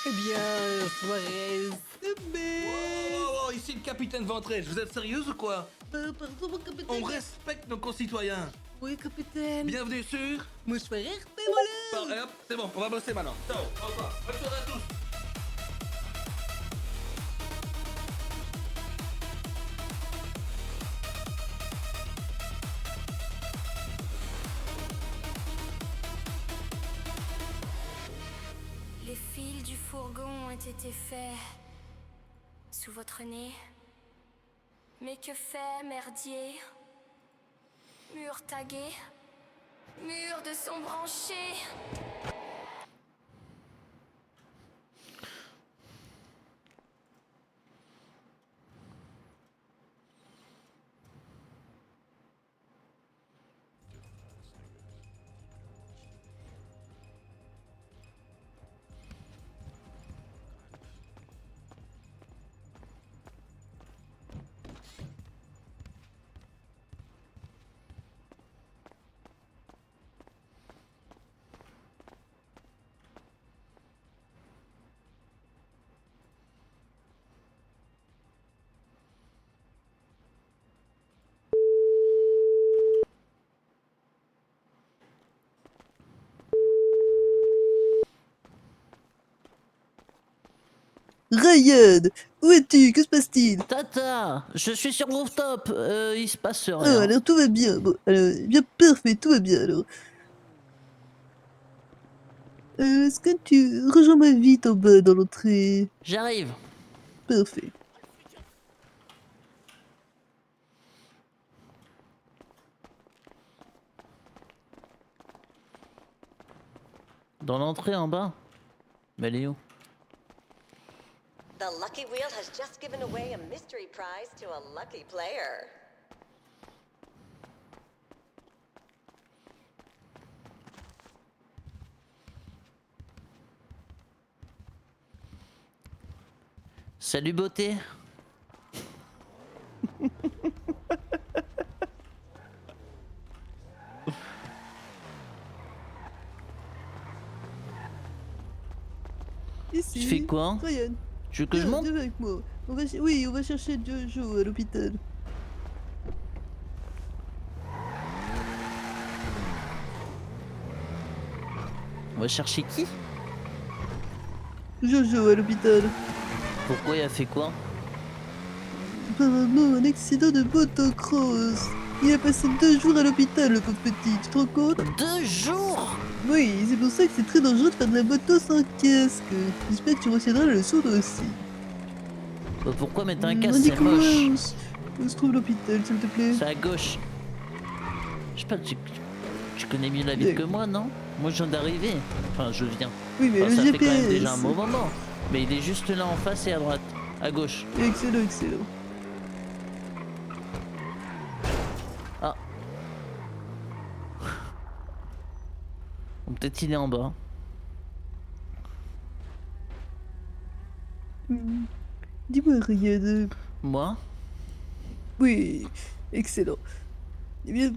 Eh bien, soirée Oh, ici le capitaine Ventrèche, vous êtes sérieuse ou quoi? Pardon, mon capitaine. On respecte nos concitoyens. Oui, capitaine. Bienvenue sur... Mouchoir Bon, et hop, c'est bon, on va bosser maintenant. Ciao, au revoir. Bonne soirée à tous. Les fils du fourgon ont été faits sous votre nez. Mais que fait, merdier? Mur tagué, mur de son branché. Ryan, où es-tu? Que se passe-t-il? Tata, je suis sur le rooftop, il se passe Ah, rien. alors tout va bien. Bon, alors, bien parfait, tout va bien alors. Est-ce que tu rejoins-moi vite en bas dans l'entrée? J'arrive. Parfait. Dans l'entrée en bas. Mais elle est où? The Lucky Wheel has just given away a mystery prize to a lucky player. Salut beauté. Ici. Tu fais quoi? Ryan, Tu veux que je monte? viens avec moi. Oui, on va chercher Jojo à l'hôpital. On va chercher qui? Jojo à l'hôpital. Pourquoi il a fait quoi? Apparemment, un accident de motocross. Il a passé 2 jours à l'hôpital, le pauvre petit, tu te rends compte? 2 jours? Oui, c'est pour ça que c'est très dangereux de faire de la moto sans casque. J'espère que tu retiendras la leçon toi aussi. Bah pourquoi mettre un casque? C'est Indique-moi moche. où se trouve l'hôpital, s'il te plaît. C'est à gauche. Je sais pas, tu connais mieux la ville que D'accord. moi, non? Moi je viens d'arriver. Enfin, je viens. Oui, mais Enfin, le ça fait quand même GPS. déjà un bon moment. Mais il est juste là en face et à droite. À gauche. Excellent, excellent. Ah. Bon, peut-être il est en bas. Hmm. Dis-moi, Ryan. Moi? Oui, excellent. Eh bien,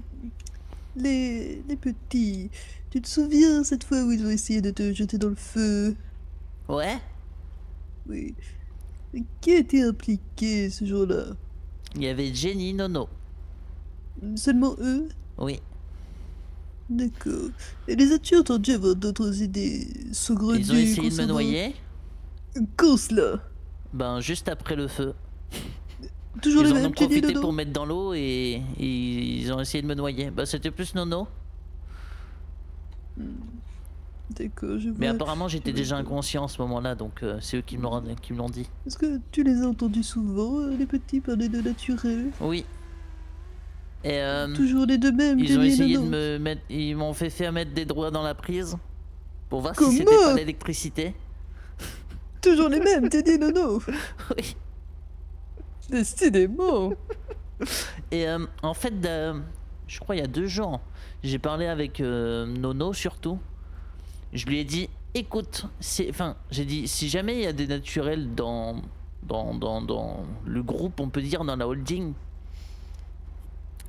les petits, tu te souviens cette fois où ils ont essayé de te jeter dans le feu? Ouais? Oui. Qui a été impliqué ce jour-là? Il y avait Jenny, Nono. Seulement eux? Oui. D'accord. Et les as-tu entendus avoir d'autres idées saugrenues Ils ont essayé de me concernant- noyer. Quand cela? Ben, juste après le feu. Toujours Ils les en ont mêmes, tu dis, profité Dodo? pour mettre dans l'eau et ils ont essayé de me noyer. Bah, c'était plus Nono. D'accord, je vois. Mais apparemment, j'étais je déjà vois. inconscient à ce moment-là, donc c'est eux qui me l'ont dit. Est-ce que tu les as entendus souvent, les petits, parler de naturel? Oui. Et Toujours les deux mêmes, ils ont Jenny et essayé de Nono. me mettre. Ils m'ont fait faire mettre des doigts dans la prise pour voir si Comment? c'était pas l'électricité. Toujours les mêmes, Jenny et Nono. Oui. Décidément. Et en fait, je crois il y a 2 jours, j'ai parlé avec Nono surtout. Je lui ai dit, écoute, j'ai dit, si jamais il y a des naturels dans le groupe, on peut dire dans la holding,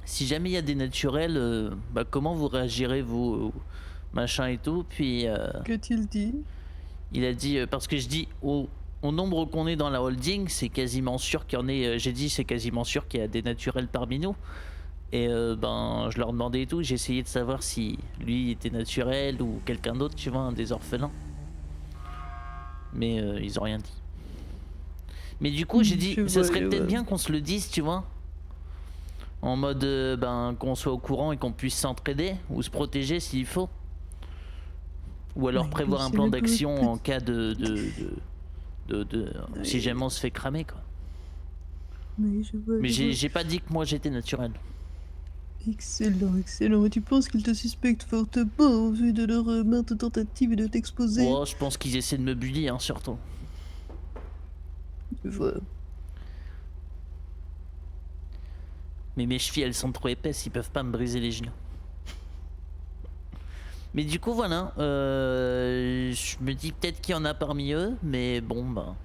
si jamais il y a des naturels, bah, comment vous réagirez vous machin et tout. Puis Qu'a-t-il dit? il a dit, parce que je dis au nombre qu'on est dans la holding, c'est quasiment sûr qu'il y en ait. J'ai dit c'est quasiment sûr qu'il y a des naturels parmi nous. Et ben je leur demandais et tout. J'ai essayé de savoir si lui était naturel ou quelqu'un d'autre, tu vois, un des orphelins. Mais ils ont rien dit. Mais du coup, j'ai dit, Je ça vois, serait je peut-être vois. bien qu'on se le dise, tu vois. En mode, ben, qu'on soit au courant et qu'on puisse s'entraider ou se protéger s'il faut. Ou alors Ouais, prévoir un c'est plan le d'action but. en cas si jamais on se fait cramer, quoi. Oui, je vois, Mais je vois. j'ai pas dit que moi j'étais naturel. Excellent, excellent. Et tu penses qu'ils te suspectent fortement au vu de leur maintes tentatives de t'exposer? Oh, je pense qu'ils essaient de me bully, hein, surtout. Je vois. Mais mes chevilles, elles sont trop épaisses, ils peuvent pas me briser les genoux. Mais du coup, voilà. Je me dis peut-être qu'il y en a parmi eux, mais bon, bah.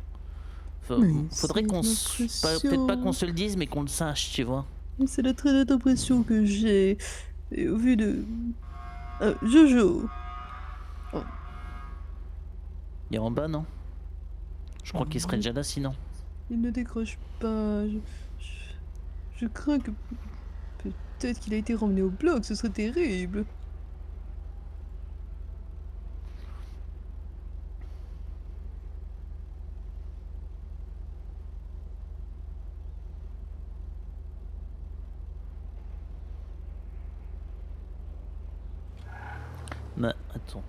Oui, Faudrait c'est qu'on peut-être pas qu'on l'impression. se le dise, mais qu'on le sache, tu vois. C'est la très nette impression que j'ai. Et au vu de. Ah, Jojo. Oh, Il est en bas, non? Je crois qu'il serait il déjà là sinon. il ne décroche pas. Je- je crains que. Peut-être qu'il a été ramené au bloc, ce serait terrible. Bah, attends.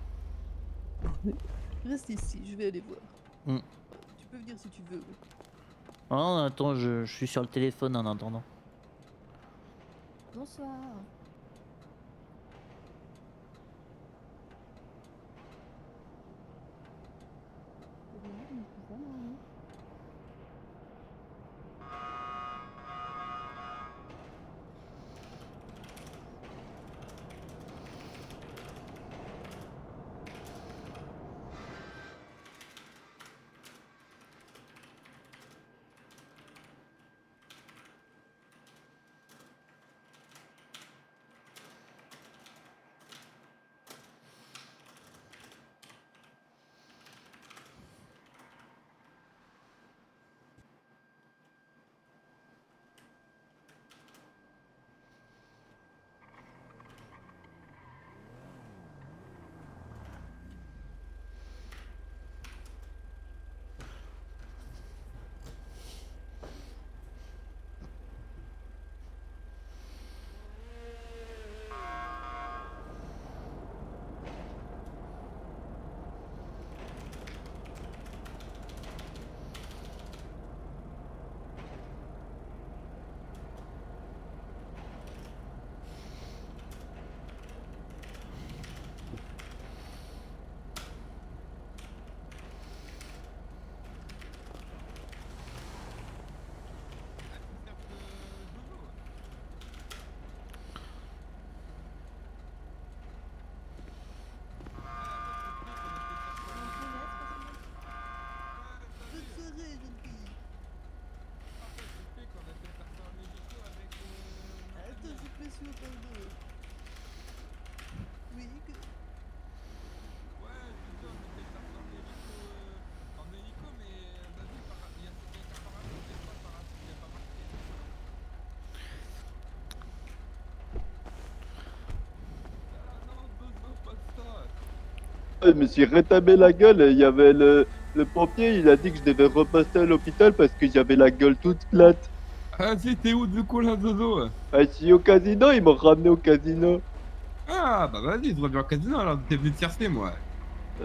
Reste ici, je vais aller voir. Hmm. Tu peux venir si tu veux. Oh, attends, je suis sur le téléphone en attendant. Bonsoir. Bonne soirée, jeune fille. Attends, je fais sur pardon. Oui, Je me suis rétabli la gueule et il y avait le pompier, il a dit que je devais repasser à l'hôpital parce que j'avais la gueule toute plate. Ah, c'était où du coup là, Zozo? Ah, je suis au casino, ils m'ont ramené au casino. Ah, bah vas-y, je reviens au casino alors, t'es venu te chercher moi.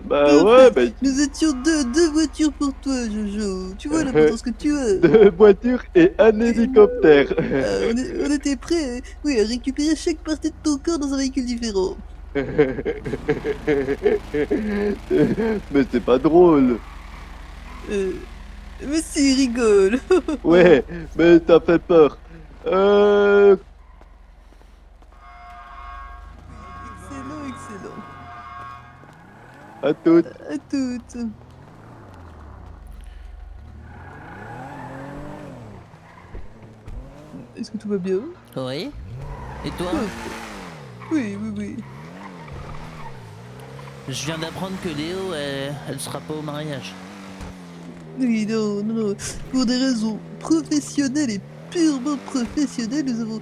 Bah ouais, bah nous étions deux voitures pour toi, Jojo. Tu vois l'importance que tu as. 2 voitures et un hélicoptère. On était prêts, oui, à récupérer chaque partie de ton corps dans un véhicule différent. Mais c'est pas drôle. Mais si, rigole. Ouais, mais t'as fait peur. Excellent, excellent. À toutes. À toutes. Est-ce que tout va bien? Oui. Et toi? Oui, oui, oui. Je viens d'apprendre que Léo, elle sera pas au mariage. Oui, non, non, non. Pour des raisons professionnelles et purement professionnelles, nous avons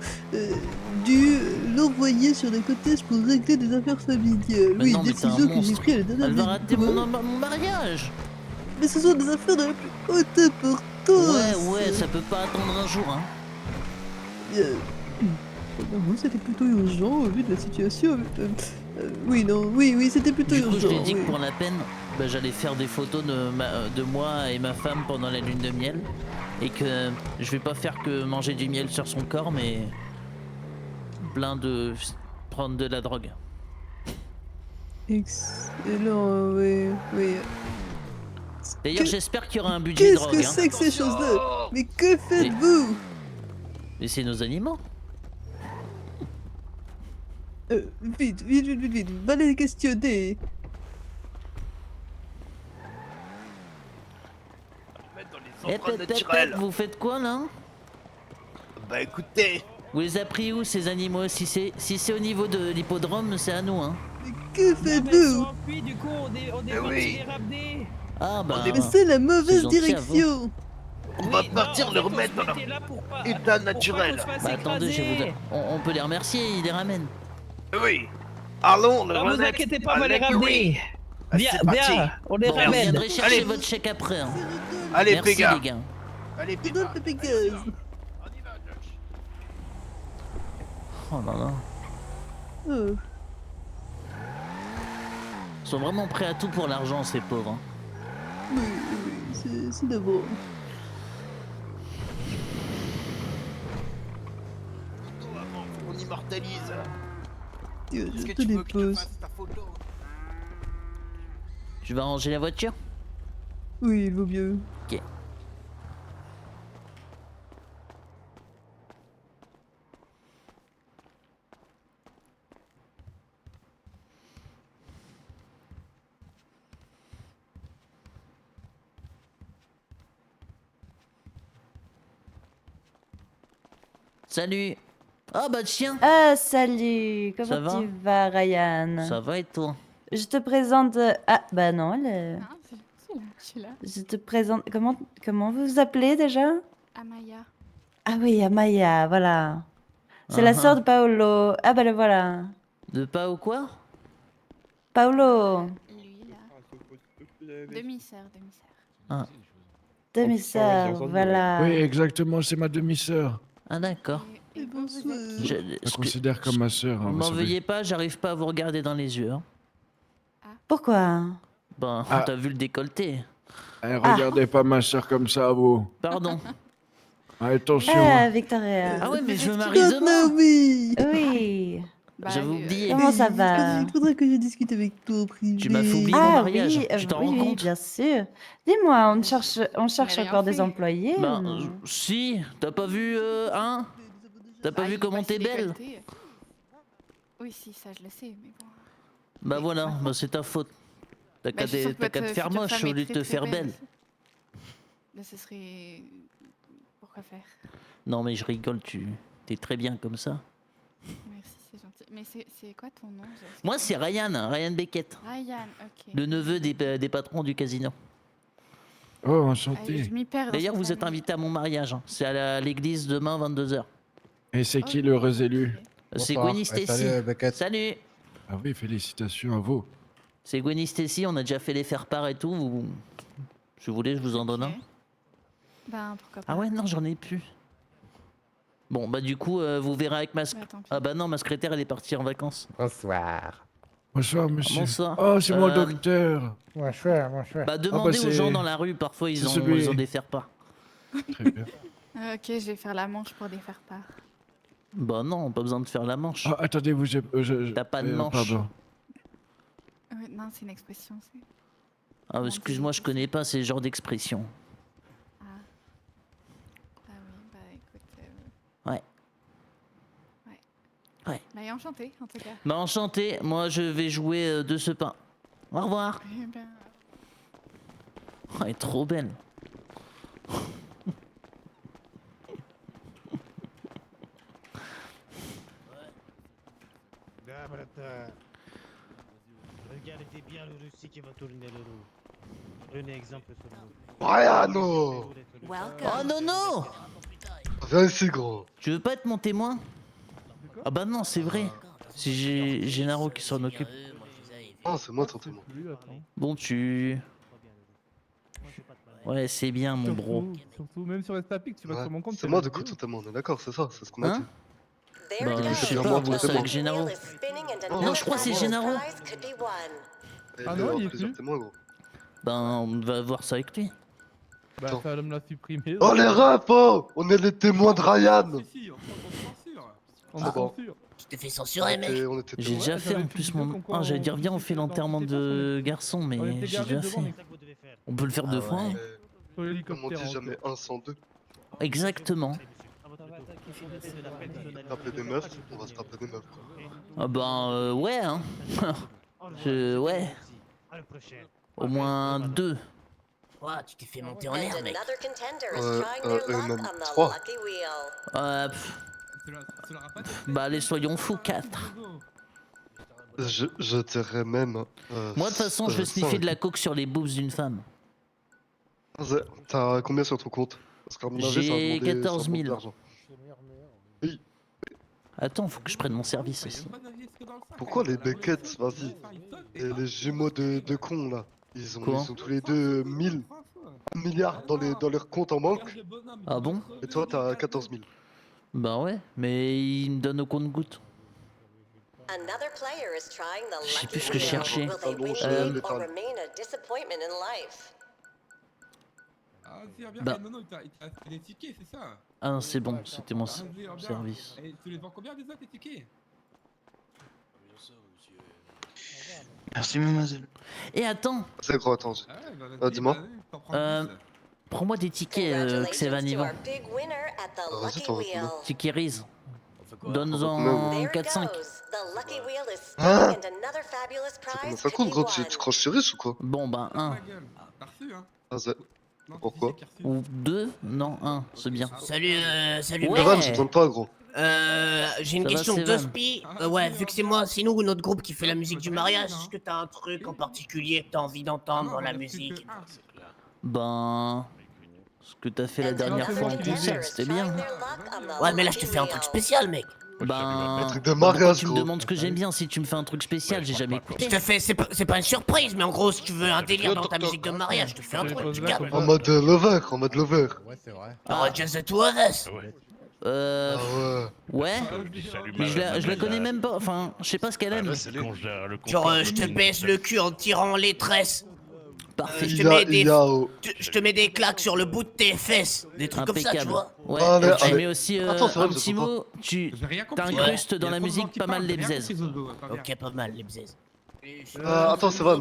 dû l'envoyer sur les côtés pour régler des affaires familiales. Mais Oui, non, mais t'es un décision que j'ai monstre. prise à la dernière Elle va minute. rater mon mariage. Mais ce sont des affaires de la plus haute importance. Ouais, ça peut pas attendre un jour, hein. Non, c'était plutôt urgent au vu de la situation. Oui, non, oui, c'était plutôt Du coup, urgent. je t'ai dit oui. que pour la peine, bah, j'allais faire des photos de moi et ma femme pendant la lune de miel. Et que je vais pas faire que manger du miel sur son corps, mais prendre de la drogue. Excellent, oui, oui. D'ailleurs, Que- j'espère qu'il y aura un budget Qu'est-ce drogue. que Hein. c'est que ces choses-là? Mais que faites-vous? Mais c'est nos animaux. Vite, va les questionner. Eh, Pep, vous faites quoi là? Bah écoutez, Vous les avez pris où ces animaux? Si c'est au niveau de l'hippodrome, c'est à nous, hein. Mais que faites-vous? Du coup, on est Eh parti oui. les ramener. Ah bah. Mais c'est la mauvaise gentil à vous. direction. on va partir le remettre dans leur état naturel. Bah attendez, on peut les remercier, ils les ramènent. Oui. Allons le Ne vous remettre inquiétez pas, à on va les Lucky ramener. Wheel. Ah, Viens, c'est parti. viens, on les Bon, vous ramène. viendrez chercher Allez. votre chèque après. Hein. Allez, Merci Péga. les gars. Allez, C'est dans le Pépégaz. Oh là là. Oh. Ils sont vraiment prêts à tout pour l'argent, ces pauvres. Hein. Oui, c'est d'abord. On immortalise. Je Est-ce que te tu veux que je te dépose. fasse ta photo? Je vais ranger la voiture. Oui, il vaut mieux. Ok. Salut. Ah bah tiens. Ah, salut! Ça Comment va tu vas, Ryan? Ça va et toi? Je te présente... Ah, bah non, elle... Ah, je suis là. Je te présente... Comment vous vous appelez déjà? Amaya. Ah oui, Amaya, voilà. C'est la Uh-huh. sœur de Paolo. Ah bah le voilà. De pas ou quoi? Paolo, Lui, là. Demi-sœur, demi-sœur. Ah, demi-sœur, voilà. Oui, exactement, c'est ma demi-sœur. ah d'accord. Et vous, vous êtes qui Je Je la considère comme ma sœur. hein, vous M'en savez. veuillez pas, j'arrive pas à vous regarder dans les yeux. Hein. Pourquoi? Ben, Ah. t'as vu le décolleté. Eh, regardez pas ma sœur comme ça, vous. Pardon. Ah, attention. Ah, Victoria. Ah ouais, mais je me marie Stop, demain. Naomi. Oui. Bah, J'avais oublié. Comment ça Oui, va? Il faudrait que je discute avec toi au privé. Tu m'as fait oublier mon Ah mariage. oui, Tu t'en oui, rends oui, compte? bien sûr. Dis-moi, on cherche rien encore des fait. employés Ben, ou- si, t'as pas vu, hein? T'as pas Ah, vu il comment passe t'es les belle? décolletés. Oui, si, ça je le sais, mais bon. Bah Oui, voilà, enfin. bah c'est ta faute. T'as Bah, qu'à je suis sûre que t'as qu'à te votre faire future moche femme au est lieu de très, te très faire belle. Mais ce serait... Pourquoi faire? Non mais je rigole, t'es très bien comme ça. Merci, c'est gentil. Mais c'est quoi ton nom? Moi c'est Ryan Beckett, Ryan, ok. le neveu des patrons du casino. Oh, Ah, enchanté. je m'y perds dans D'ailleurs cette vous êtes famille. invité à mon mariage, hein. C'est à l'église demain 22h. Et c'est qui Ok. l'heureux élu? C'est Bonsoir. Gwenny Ouais, Stacy. salut, Beckett. Salut. Ah oui, félicitations à vous. C'est Gwenny Stacy, on a déjà fait les faire-part et tout. Si vous voulez, je vous en donne un. Ok. Ben, pourquoi pas. Ah ouais, non, j'en ai plus. Bon, bah du coup, vous verrez avec ma... Bah, tant pis. Ah bah non, ma secrétaire, elle est partie en vacances. Bonsoir. Bonsoir, monsieur. Bonsoir. Oh, c'est moi le Euh, docteur. Bonsoir, bonsoir. Bah demandez aux c'est- gens dans la rue, parfois c'est ils celui- ont des faire-part. Très bien. Ok, je vais faire la manche pour des faire part. Bah non, pas besoin de faire la manche. Ah, attendez, vous... T'as pas de manche. Pardon. Non, c'est une expression. Ah, excuse-moi, je connais pas ces genres d'expressions. Ah. Ah oui, bah écoute. Ouais. Ouais. Ouais. Bah, enchanté, en tout cas. Bah enchanté, moi je vais jouer de ce pain. Au revoir. Eh ben, Oh, elle est trop belle. Regardez bien le Russie qui va tourner le roue. Prenez exemple sur nous. Briano! Oh non, non! Viens ici, gros. Tu veux pas être mon témoin? Ah bah non, c'est vrai. C'est Gennaro qui s'en occupe. Ah, c'est moi ton témoin. Bon, tu... Ouais, c'est bien, mon bro. Surtout, même sur Estapix, tu vas sur mon compte. C'est moi de coup ton témoin, on est d'accord, c'est ça, c'est ce qu'on a Hein? dit. Bah, je sais pas, vous c'est avec Gennaro. Non, je crois que c'est Gennaro. Ah non, il est plusieurs plus. témoins, gros. Ben, on va voir ça avec lui. Bah, ça me l'a supprimé. Oh les refs, oh! On est les témoins de Ryan! On Ah est bon. sûr. Tu t'es fait censurer, mec. On était J'ai déjà fait en plus mon... Ah, j'allais dire viens on fait l'enterrement de garçon, mais j'ai déjà fait. On peut le faire deux fois. Hein. Comme on dit jamais 1 sans 2. Exactement. Rappeler des meufs, on va se rappeler des meufs. Ah ben ouais hein. Ouais. Au moins 2. Ouah, tu t'es fait monter en l'air, mec. Même 3. Bah allez soyons fous, 4. Je dirais même... Moi de toute façon je vais sniffer de la coke sur les boobs d'une femme. T'as combien sur ton compte? J'ai 14 000. Oui. Attends, faut que je prenne mon service aussi. Pourquoi les Beckett, vas-y? Et les jumeaux de cons là, ils ont tous les deux 1000 milliards dans leurs comptes en banque. Ah bon? Et toi t'as 14 000. Bah ouais, mais ils me donnent au compte-gouttes. Je sais plus ce que je cherchais. Ah, c'est bien, Bah. non, il t'a fait des tickets, c'est ça? Ah non, c'est bon, c'était mon service. Et tu les vends combien déjà tes tickets? Merci mademoiselle. Et attends. C'est gros, attends. Dis-moi. Prends-moi des tickets, Xevan Ivan. Vas-y, t'en veux combien? Tickets Riz. Donne-en 4-5. Hein? Comment ça coûte, gros? Tu crois que je suis riche ou quoi? Bon, bah, 1. Pourquoi? Ou 2? Non, 1, c'est bien. Salut, salut, Ouais. Evan, je te demande pas, gros. J'ai une Ça va, question. Sevan? Dospi, ouais, vu que c'est moi, c'est nous, notre groupe qui fait la musique du mariage, est-ce que t'as un truc en particulier que t'as envie d'entendre dans la musique? Ben... Ce que t'as fait la dernière fois en concert, c'était bien. Ouais, mais là, je te fais un truc spécial, mec. Ben... Un truc de pourquoi mariage, tu me gros. demandes ce que j'aime bien si tu me fais un truc spécial, j'ai jamais écouté. Je te fais, c'est pas une surprise, mais en gros, si tu veux un délire dans ta musique de mariage, je te fais un truc, tu captes. En mode lover, en mode lover. Alors, just the two of us. Ouais. Mais je la connais même pas, enfin, je sais pas ce qu'elle aime. Genre, je te baisse le cul en tirant les tresses. Parfait. Je te mets des claques sur le bout de tes fesses. Des trucs comme ça, tu vois. Ouais, tu mets aussi Attends, c'est vrai, un petit mot, tu t'incrustes dans la musique pas mal les bzaises. Ok, pas mal les bzaises. Attends, c'est Van.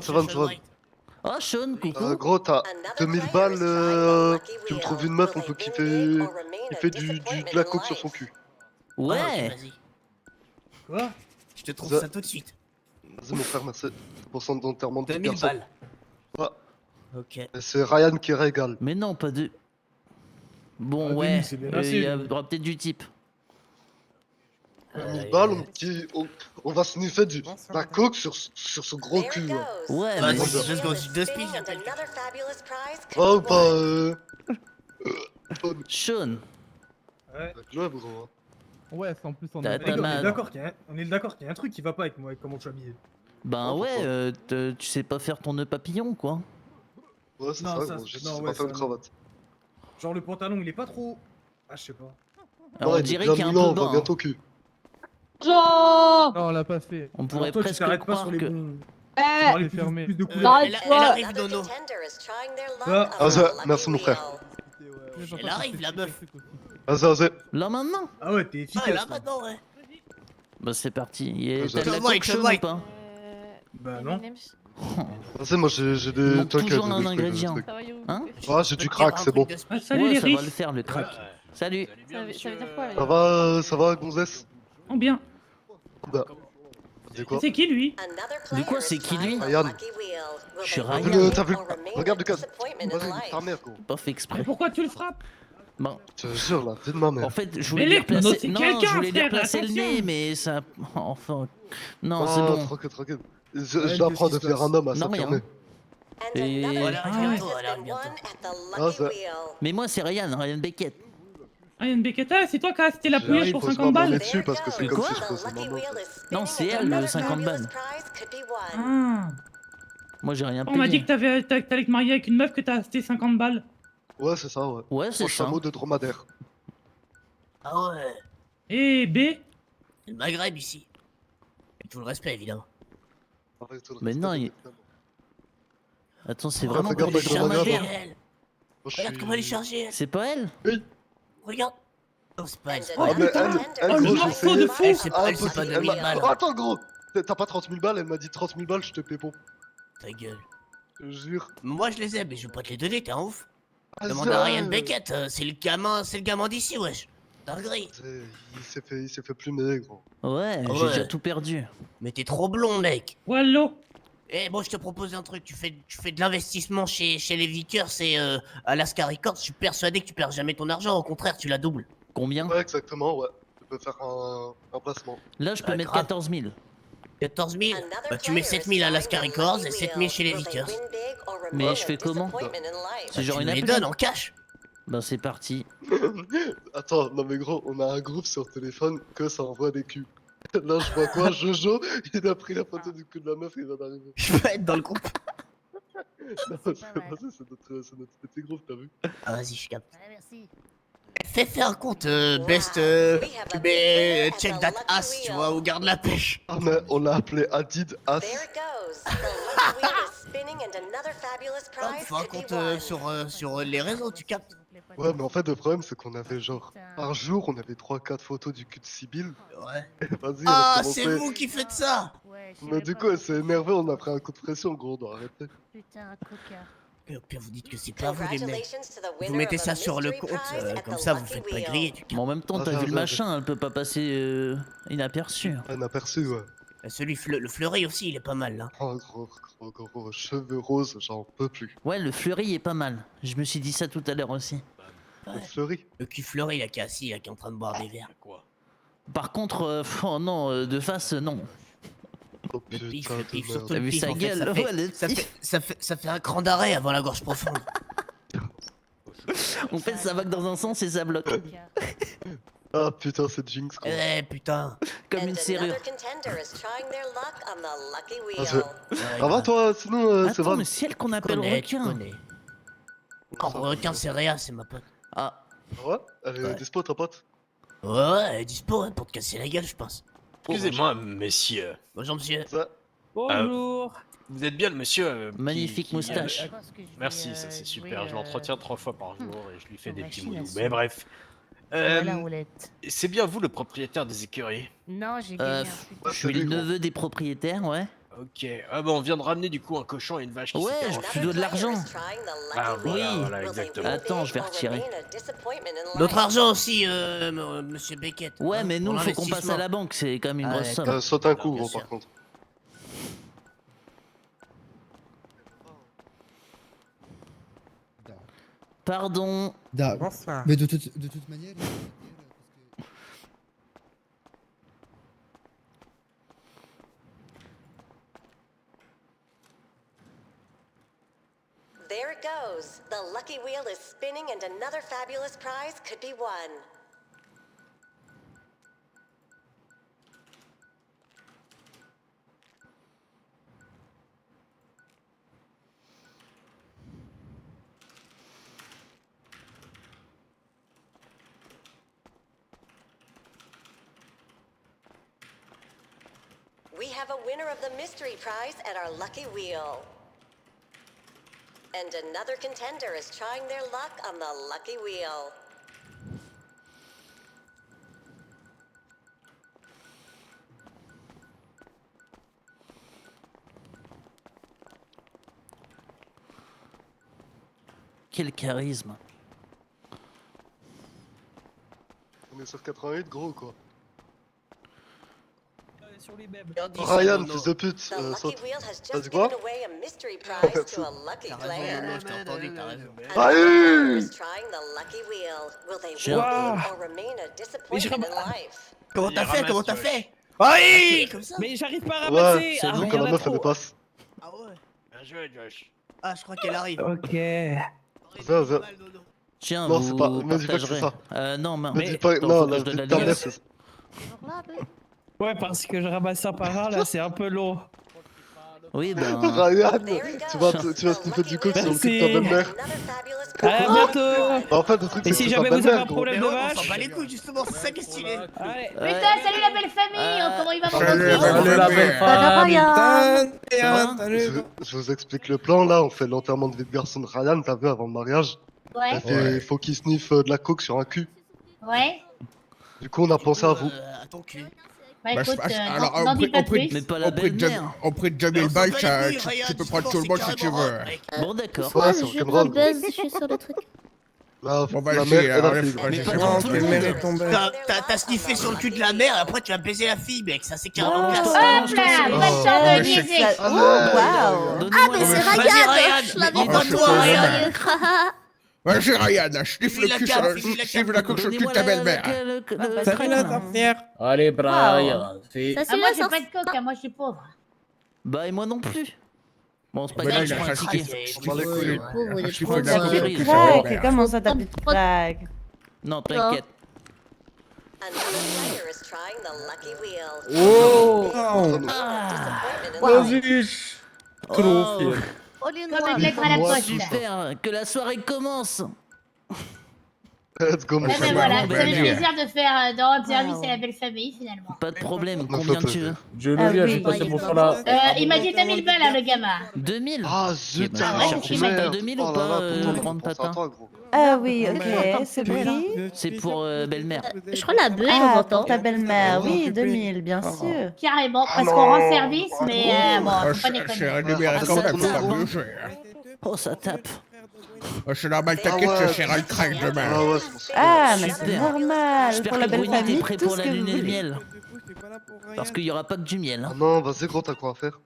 Oh, Sean, coucou. Gros, t'as 2000 balles, tu me trouves une meuf, on peut kiffer de la coke sur son cul. Ouais. Vas-y. Quoi? Je te trouve ça tout de suite. Vas-y, mon frère, merci. Pour son enterrement de 2000 personne. balles. Ouais. Ok. Et c'est Ryan qui régale. Mais non, pas de... Bon, Ah, ouais, Denis, c'est bien assez, il y aura peut-être du type. 2000 balles, on va sniffer de la coke sur son gros cul. Ouais, Vas-y, mais... let's go, deux spies, j'appelle. Oh, ou pas, Sean. Ouais. Ouais, gros. Ouais, c'est en plus on T'as est... ta On main. est d'accord qu'il y a un truc qui va pas avec moi, avec comment tu es habillé. Ben Oh, ouais, tu sais pas faire ton nœud papillon, quoi. Ouais, c'est Non, ça, ça, gros. Je non, sais ouais, pas faire ça, une cravate. Genre le pantalon il est pas trop... Ah je sais pas. Alors, Ouais, on dirait bien qu'il y a un moulant, peu on va bas. bientôt au cul. Jean Non, on l'a pas fait. On pourrait Alors, toi, tu presque t'arrêtes pas croire sur les que... bons... Eh, Sur les fermé. plus de couleurs. arrête-toi. Elle arrive, Nono. Ah, ça, merci, mon frère. Elle arrive, la meuf. Vas-y. Là, maintenant? Ah ouais, t'es Ah, efficace. là là. maintenant, ouais. Bah c'est parti. Ouais, T'as de la White, coke, Sean, White. ou pas? Bah non. Vas-y, moi j'ai Il des... manque T'inquiète, toujours j'ai un des trucs, ingrédient. des trucs. Hein? Ah, j'ai du crack, c'est bon. Ah, salut Ouais, les ça va riches. le faire, le crack. Salut. Ça veut dire quoi Ça va, gonzesse? Oh bien. Bah. C'est quoi? C'est qui lui? De quoi, c'est qui, lui? Ryan. Je suis T'as vu Ryan. t'as vu Regarde, Lucas. Vas-y, ta mère, gros. Pas fait exprès. Pourquoi tu le frappes? Bon. Je te jure, là, vie de ma mère. En fait, je voulais Mais lui laisse-moi replacer... noter Non, quelqu'un, je voulais lui frère, replacer le attention. nez, mais ça... Enfin... Non, Ah, c'est bon. Tranquille. Je dois apprendre à devenir un homme à Non, rien. s'affirmer. Et... Voilà, bientôt, voilà, bientôt. Ah, ça... Mais moi, c'est Ryan Beckett. Ryan Beckett, ah, c'est toi qui as acheté la pouillette pour Faut se 50 balles. m'abonner dessus parce que c'est Mais comme quoi si je faisais maman. Non, c'est elle, le 50 balles. Ah. Moi, j'ai rien On m'a dit payé. que t'allais te marier avec une meuf que t'as acheté 50 balles. Ouais, c'est ça, ouais. Ouais, c'est Au ça. chameau de dromadaire. Ah ouais. Et B. C'est le Maghreb ici. Et tout le respect, évidemment. Mais non, il... Attends, c'est Ouais, vraiment regarde pour la les dromadaire. charger. Elle. Regarde comment elle est chargée. Elle. C'est pas elle? Oui. Regarde. Non, c'est pas elle. Ah, mais elle, Oh, le gros, morceau j'ai de essayé. fou. Elle, c'est pas 2000 balles. Oh, attends, gros. T'as pas 30 000 balles, elle m'a dit 30 000 balles, je te paie pour. Ta gueule. Je jure. Moi, je les ai, mais je veux pas te les donner, t'es un ouf. Ah, Demande à Ryan Beckett, c'est le gamin d'ici, wesh. Dinguerie. Il s'est fait plumer, gros. Ouais, j'ai Ouais. déjà tout perdu. Mais t'es trop blond, mec. Wallo. Eh, bon, je te propose un truc. Tu fais de l'investissement chez les Vickers et Alaska Records. Je suis persuadé que tu perds jamais ton argent. Au contraire, tu la doubles. Combien? Ouais, exactement, ouais. Tu peux faire un placement. Là, je peux Ah, mettre grave. 14 000. 14 000. Bah, tu mets 7 000 à Alaska Records et 7 000 chez les Vickers. Mais je fais comment? C'est genre Tu une me les appli? donnes en cash. Ben, c'est parti. Attends, non mais gros, on a un groupe sur téléphone que ça envoie des culs. Là, je vois quoi? Jojo, il a pris la photo du cul de la meuf et il vient d'arriver. Je peux être dans le groupe. Non, c'est notre petit groupe, t'as vu? Ah, vas-y, je capte. Merci. Fais un compte best check that ass, tu vois, ou garde la pêche. Ah, mais on l'a appelé Adid As. Fais un compte sur les réseaux, tu captes. Ouais, mais en fait, le problème, c'est qu'on avait genre, par jour, on avait 3-4 photos du cul de Sibyl. Ouais. Vas-y, Ah, on a c'est commencé. vous qui faites ça. Mais du coup, elle s'est énervée, on a pris un coup de pression, gros, on doit arrêter. Putain, un coquin. Et au pire, vous dites que c'est pas vous les mecs. Vous mettez ça sur le compte, comme ça vous faites pas griller, tu Mais en même temps, Ah, t'as ça, vu le ça, machin, elle peut pas passer inaperçue. Un aperçu, ouais. Celui, le fleuri aussi, il est pas mal, là. Oh, gros, cheveux roses, j'en peux plus. Ouais, le fleuri est pas mal. Je me suis dit ça tout à l'heure aussi. Le fleuri. Le cul fleuri, là, qui est assis, là, qui est en train de boire des verres. Par contre, oh non, de face, non. Oh Le pif, putain, de merde. surtout T'as le vu pif, sa en fait, gueule? Ouais, le pif. ça fait un cran d'arrêt avant la gorge profonde. En fait, ça va que dans un sens et ça bloque. Ah putain, c'est Jinx, gros. Eh, putain. Comme une serrure. Ça va, toi? Sinon, c'est Attends, vrai. mais c'est elle qu'on appelle Connais, tu requin. connais. Oh, requin, c'est Réa, c'est ma pote. Ah, Ouais? Elle est dispo, ta pote? Ouais, elle est dispo, hein, pour te casser la gueule, je pense. Excusez-moi, messieurs. Bonjour, monsieur. Ça? Bonjour. Vous êtes bien le monsieur magnifique qui- moustache. Merci, ça c'est super. Je l'entretiens 3 fois par jour et je lui fais des petits machine à moudous. sous. Mais bref. La roulette. C'est bien vous le propriétaire des écuries? Non, j'ai gagné un putain. Je suis le neveu des propriétaires, ouais. Ok. Ah bon, on vient de ramener du coup un cochon et une vache qui Ouais, s'étaient tu dois de l'argent. Ah voilà, Oui. voilà, exactement. Attends, je vais retirer. Notre argent aussi, monsieur Beckett. Ouais, hein, mais nous, pour faut qu'on passe l'investissement. à la banque, c'est quand même une Ah grosse ouais, somme. Saute un coup, Bien gros, sûr. par contre. Pardon. Bonsoir. Mais de toute manière. There it goes. The lucky wheel is spinning and another fabulous prize could be won. We have a winner of the mystery prize at our lucky wheel. And another contender is trying their luck on the lucky wheel. Quel charisme. On est sur 88, gros, quoi. Sur les bèbes. Ryan, fils de pute, The lucky saute. wheel has T'as just dit quoi? given away a mystery prize to a lucky T'as player. raison, je t'ai entendu, t'as raison. Another player is trying the lucky wheel. Will they J'ai win un- big or remain a disappointment in life? Comment t'as fait? Comment t'as fait? Oui, comme ça. Mais j'arrive pas à Ouais, ramasser. c'est Ah, bon il y quand en la a meuf elle trop. dépasse. Ah ouais. Bien joué, Josh. Ah, je crois qu'elle arrive. Ok. Vas-y. Tiens, Non, vous c'est pas. Me dis pas que c'est partagerez. ça. Non, Me dis mais pas. attends, Non, faut que la je donne vie la de ta mère, licence. c'est. Ouais, parce que je ramasse un par un là, c'est un peu long. Oui, ben. Ryan, tu vas sniffer du coke sur le cul de ta belle-mère. Allez, à bientôt. En fait, le truc, Et c'est si que ta jamais vous avez belle-mère, un gros. problème de On vache. s'en bat les couilles, justement, c'est ça qui est stylé. Allez. Putain, salut la belle famille, comment il va mon Salut copain la belle femme. Je vous explique le plan là, on fait l'enterrement de vie de garçon de Ryan, t'as vu, avant le mariage. Ouais, Elle fait, il faut qu'il sniffe de la coke sur un cul. ouais. Du coup, on a pensé à vous. À ton cul. Bah Bah, écoute, alors, n'en dis pas plus. Mais pas la belle-mère. Auprès de Jamil Ball, tu peux prendre tout le monde si tu veux. Bon, d'accord. Ouais, c'est rock'n'roll. je suis sur le truc. La Bon, mère, vas-y, elle a alors, fait. Mais pas bon, tout le quelle mère monde. est tombée. T'as sniffé sur le cul de la mère et après tu vas baiser la fille, mec. Ça c'est carrément Oh, classe. je Hop t'en- là, pas de Oh, temps mais de c'est- niaiser. Ah, Waouh. Donnez-moi la- Vas-y, Ryan. Envoie-toi, Ryan. Vas-y, Ryan, sniffe le la cul carte, sur file la sniffe la coke sur le cul de Donnez-moi ta la- belle-mère. Salut la sorcière. Allez, Brian. Ça, Ah, c'est moi la j'ai pas sorcière. de coke, hein, moi je suis pauvre. Bah, et moi non plus. Bon, c'est pas Mais là, grave, il je a prends un craqué. ticket. Je m'en les couilles. Pauvre, Je des suis pauvres. de la pauvre. coke sur le cul de sa Craque, belle-mère. comment ça t'appelle craque? Non, t'inquiète. Another player is trying the lucky wheel. Oh. Disappointment in the Oh, Comme une lettre à la Moi, poste. super, que la soirée commence. Let's go, mon Ah cher. ben voilà, ça Bon, fait ben, plaisir de faire de rendre service à la belle famille finalement. Pas de problème, Ça combien fait tu veux? Je Ah le viens, oui. j'ai passé mon temps là. Il m'a dit 2000 balles hein, le gamin. 2000? Ah, Eh zut, ben, Ah ouais, cherche c'est ça, vrai. t'as 2000 ou Oh là pas, là, pourtant, grande pense à tata? toi, gros. Ah oui, ok, c'est pris. C'est pour belle-mère. Je crois la beuh, Ah, pour ta belle-mère, oui, 2000, bien sûr. Carrément, parce qu'on rend service, mais bon, faut pas C'est déconner. rémunéré quand même, c'est pas mieux cher. Oh, ça tape. C'est normal, t'inquiète, Ah ouais. je serai le crack demain. Ah ouais, c'est pour ça. Ah, mais c'est Super. normal. J'espère Pour que la belle Bruni, t'es famille, prêt tout pour ce la que lune vous et le voulez. miel. Parce qu'il y aura pas que du miel. Ah Hein. non, vas-y, gros, t'as quoi à faire?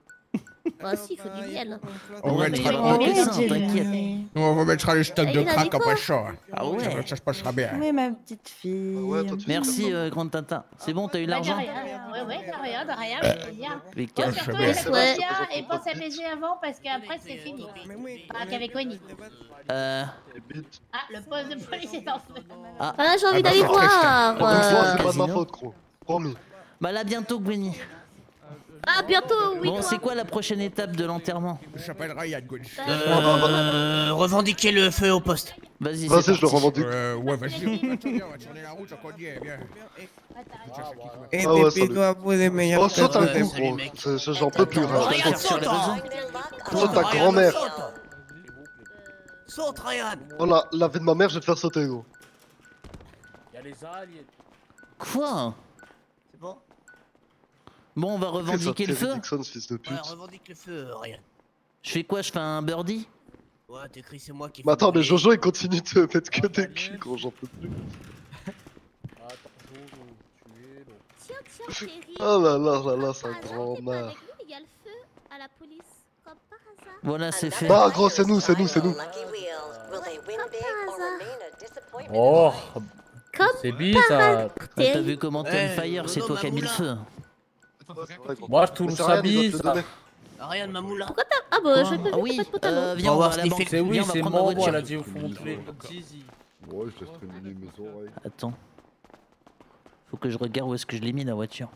Ah si, il faut du miel. On Ouais, mettra mais le- pas que ça, j'ai t'inquiète. on remettra les stocks Et de il a crack dit quoi après ça. Ah ouais. Ça se passera bien. Oui, ma petite fille. Ouais, toi, tu Merci, grande tata. C'est bon, t'as eu Bah, de l'argent? rien, ouais, de rien, avec plaisir. Mais Bon, cache. surtout, bien. laisse Ouais. bien et pense à baiser avant parce qu'après c'est fini. Pas qu'avec Winnie. Euh. Ah, le poste de police est en feu. Ah, j'ai envie Ah bah, d'aller c'est très cher. voir. Une fois, c'est pas de ma Casino. faute, gros. Promis. Bah là, bientôt, Gwynny. Ah, bientôt, oui. Bon, toi. c'est quoi la prochaine étape de l'enterrement? Je s'appelle Ryan Gunch. Revendiquer le feu au poste. Vas-y, Vas-y, c'est je le parti. revendique. Ouais, vas-y. On va tourner la route, on conduit, viens. Ah ouais, salut. vous les meilleurs. Oh, saute un coup, gros. J'en peux plus, Je Ryan. vais le faire sur les réseaux. Saute ta grand-mère. Saute, Ryan. Oh, la vie de ma mère, je vais te faire sauter, gros. Il y a les aliens. Quoi? C'est bon? Bon, on va revendiquer le feu. Dixon, ce fils de Ouais, pute. revendique le feu, Ryan. Je fais quoi? Je fais un birdie? Ouais, t'écris, c'est moi qui. Mais attends, mais Jojo, il continue de te mettre que des culs, gros, j'en peux plus. Tiens, tiens, chérie. Oh là là là là, c'est un grand mère. Il y a le feu à la police, comme par hasard. Voilà, c'est fait. Ah, gros, c'est nous, c'est nous, c'est nous. lucky wheel. Will they win big or remain a disappointment? Oh, Comme c'est bizarre. Ah, t'as vu comment t'es on fire? C'est toi qui as mis le feu. Moi, je trouve Mais c'est ça rien, il doit te le bizarre. donner. Ryan, Mamoula. Pourquoi t'as... Ah bah, je Ah peux oui, pas de pantalon. viens, on va à la banque. C'est oui, Viens, on va c'est prendre ma mon voiture. elle a dit au fond de tous les Zizi. Ouais, je laisse traîner mes oreilles. Attends. Faut que je regarde où est-ce que je l'ai mis la voiture.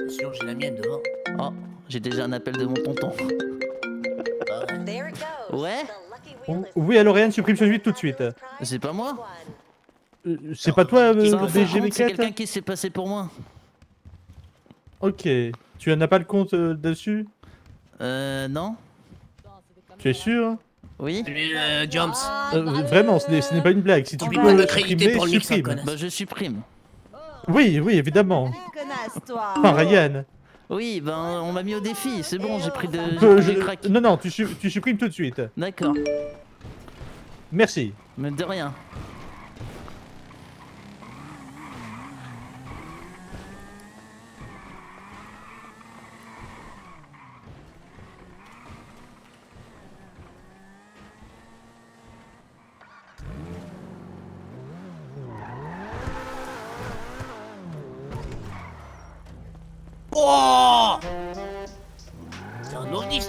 Sinon, j'ai la mienne devant. Oh, j'ai déjà un appel de mon tonton. There it goes. Ouais? The lucky wheel is Oui, alors Ryan, supprime ce 8 tout de suite. C'est pas moi? C'est pas toi, C'est le un faux compte, c'est DGV4? quelqu'un qui s'est passé pour moi. Ok. Tu n'as pas le compte dessus? Non? Tu es sûr? Oui? Joms. Vraiment, ce n'est pas une blague. Si tu Oublie peux pas de le créditer supprimer, pour le mix, supprime. connasse. Bah je supprime. Oui, oui, évidemment. Connasse, toi. Enfin, Ryan. Oui, ben on m'a mis au défi, c'est bon, j'ai pris Je- des cracks. Non, non, tu supprimes tout de suite. D'accord, Merci. mais de rien.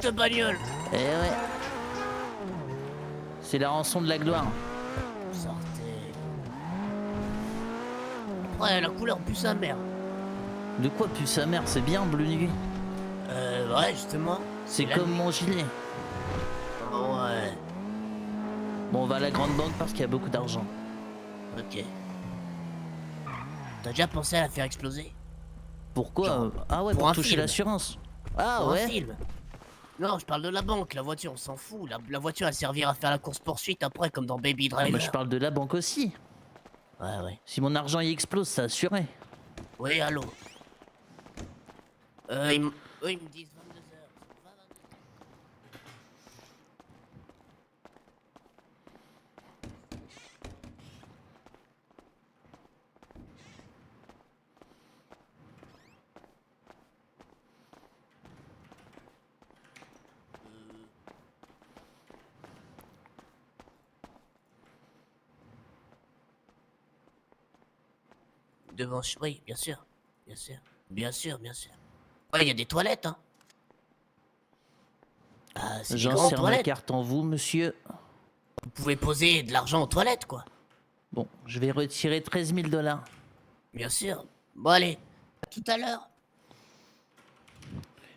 de bagnole. Eh ouais. C'est la rançon de la gloire. Sortez. Ouais, la couleur pue sa mère. De quoi pue sa mère? C'est bien bleu nuit. Ouais, justement. C'est la comme nuit. mon gilet. Ouais. Bon, on va à la grande banque parce qu'il y a beaucoup d'argent. Ok. T'as déjà pensé à la faire exploser? Pourquoi? Ah ouais, pour pour un toucher film. l'assurance. Ah Pour un ouais. film. Non, je parle de la banque, la voiture, on s'en fout. La voiture, elle servira à faire la course-poursuite après, comme dans Baby Driver. Moi je parle de la banque aussi. Ouais. Si mon argent y explose, c'est assuré. Oui, allô. Eux, ils me disent 22h. Devant... Oui, bien sûr. Bien sûr. Bien sûr, bien sûr. Ouais, il y a des toilettes, hein. Ah, c'est des J'en grandes sers ma toilettes. carte en vous, monsieur. Vous pouvez poser de l'argent aux toilettes, quoi. Bon, je vais retirer 13 000 $. Bien sûr. Bon, allez. À tout à l'heure.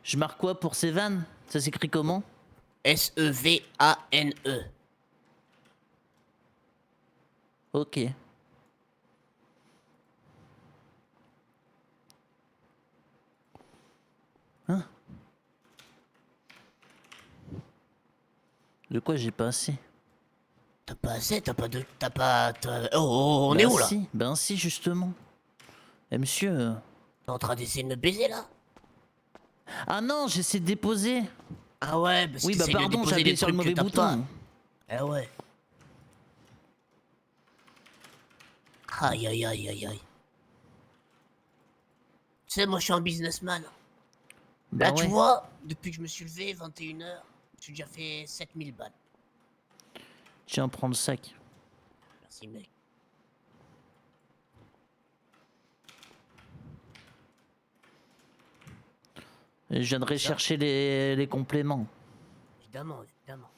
Je marque quoi pour ces vannes? Ça s'écrit comment? S-E-V-A-N-E. Ok. Hein? De quoi j'ai pas assez? T'as pas assez? T'as pas de... T'as pas... Oh, on est où, là? Ben si, justement. Eh, monsieur... T'es en train d'essayer de me baiser, là? Ah non, j'essaie de déposer. Ah ouais, parce que oui, bah pardon, j'ai appuyé sur le mauvais bouton. Ah ouais. Aïe, aïe, aïe, aïe, aïe. Tu sais, moi, je suis un businessman. Bah Là, tu ouais. vois, depuis que je me suis levé, 21h, j'ai déjà fait 7000 balles. Tiens, prends le sac. Merci, mec. Je viendrai chercher les compléments. Évidemment, évidemment.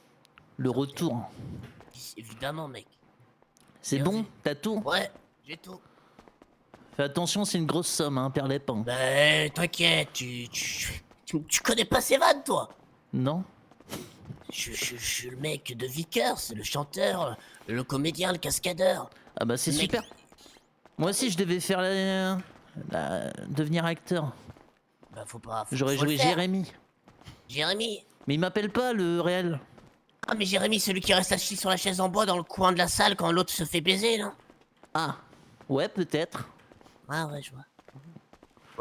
Le retour. Évidemment, mec. C'est bon? T'as tout? Ouais, j'ai tout. Fais attention, c'est une grosse somme, hein, perds les pans. Bah, t'inquiète, tu connais pas ces vannes, toi? Non? Je suis le mec de Vickers, le chanteur, le comédien, le cascadeur. Ah bah c'est Le mec- super. Moi aussi, je devais faire devenir acteur. Bah, faut pas... J'aurais faut le joué faire. Jérémy. Jérémy? Mais il m'appelle pas, le réel. Ah, mais Jérémy, celui qui reste assis sur la chaise en bois dans le coin de la salle quand l'autre se fait baiser, non? Ah, ouais, peut-être. Ah ouais, je vois.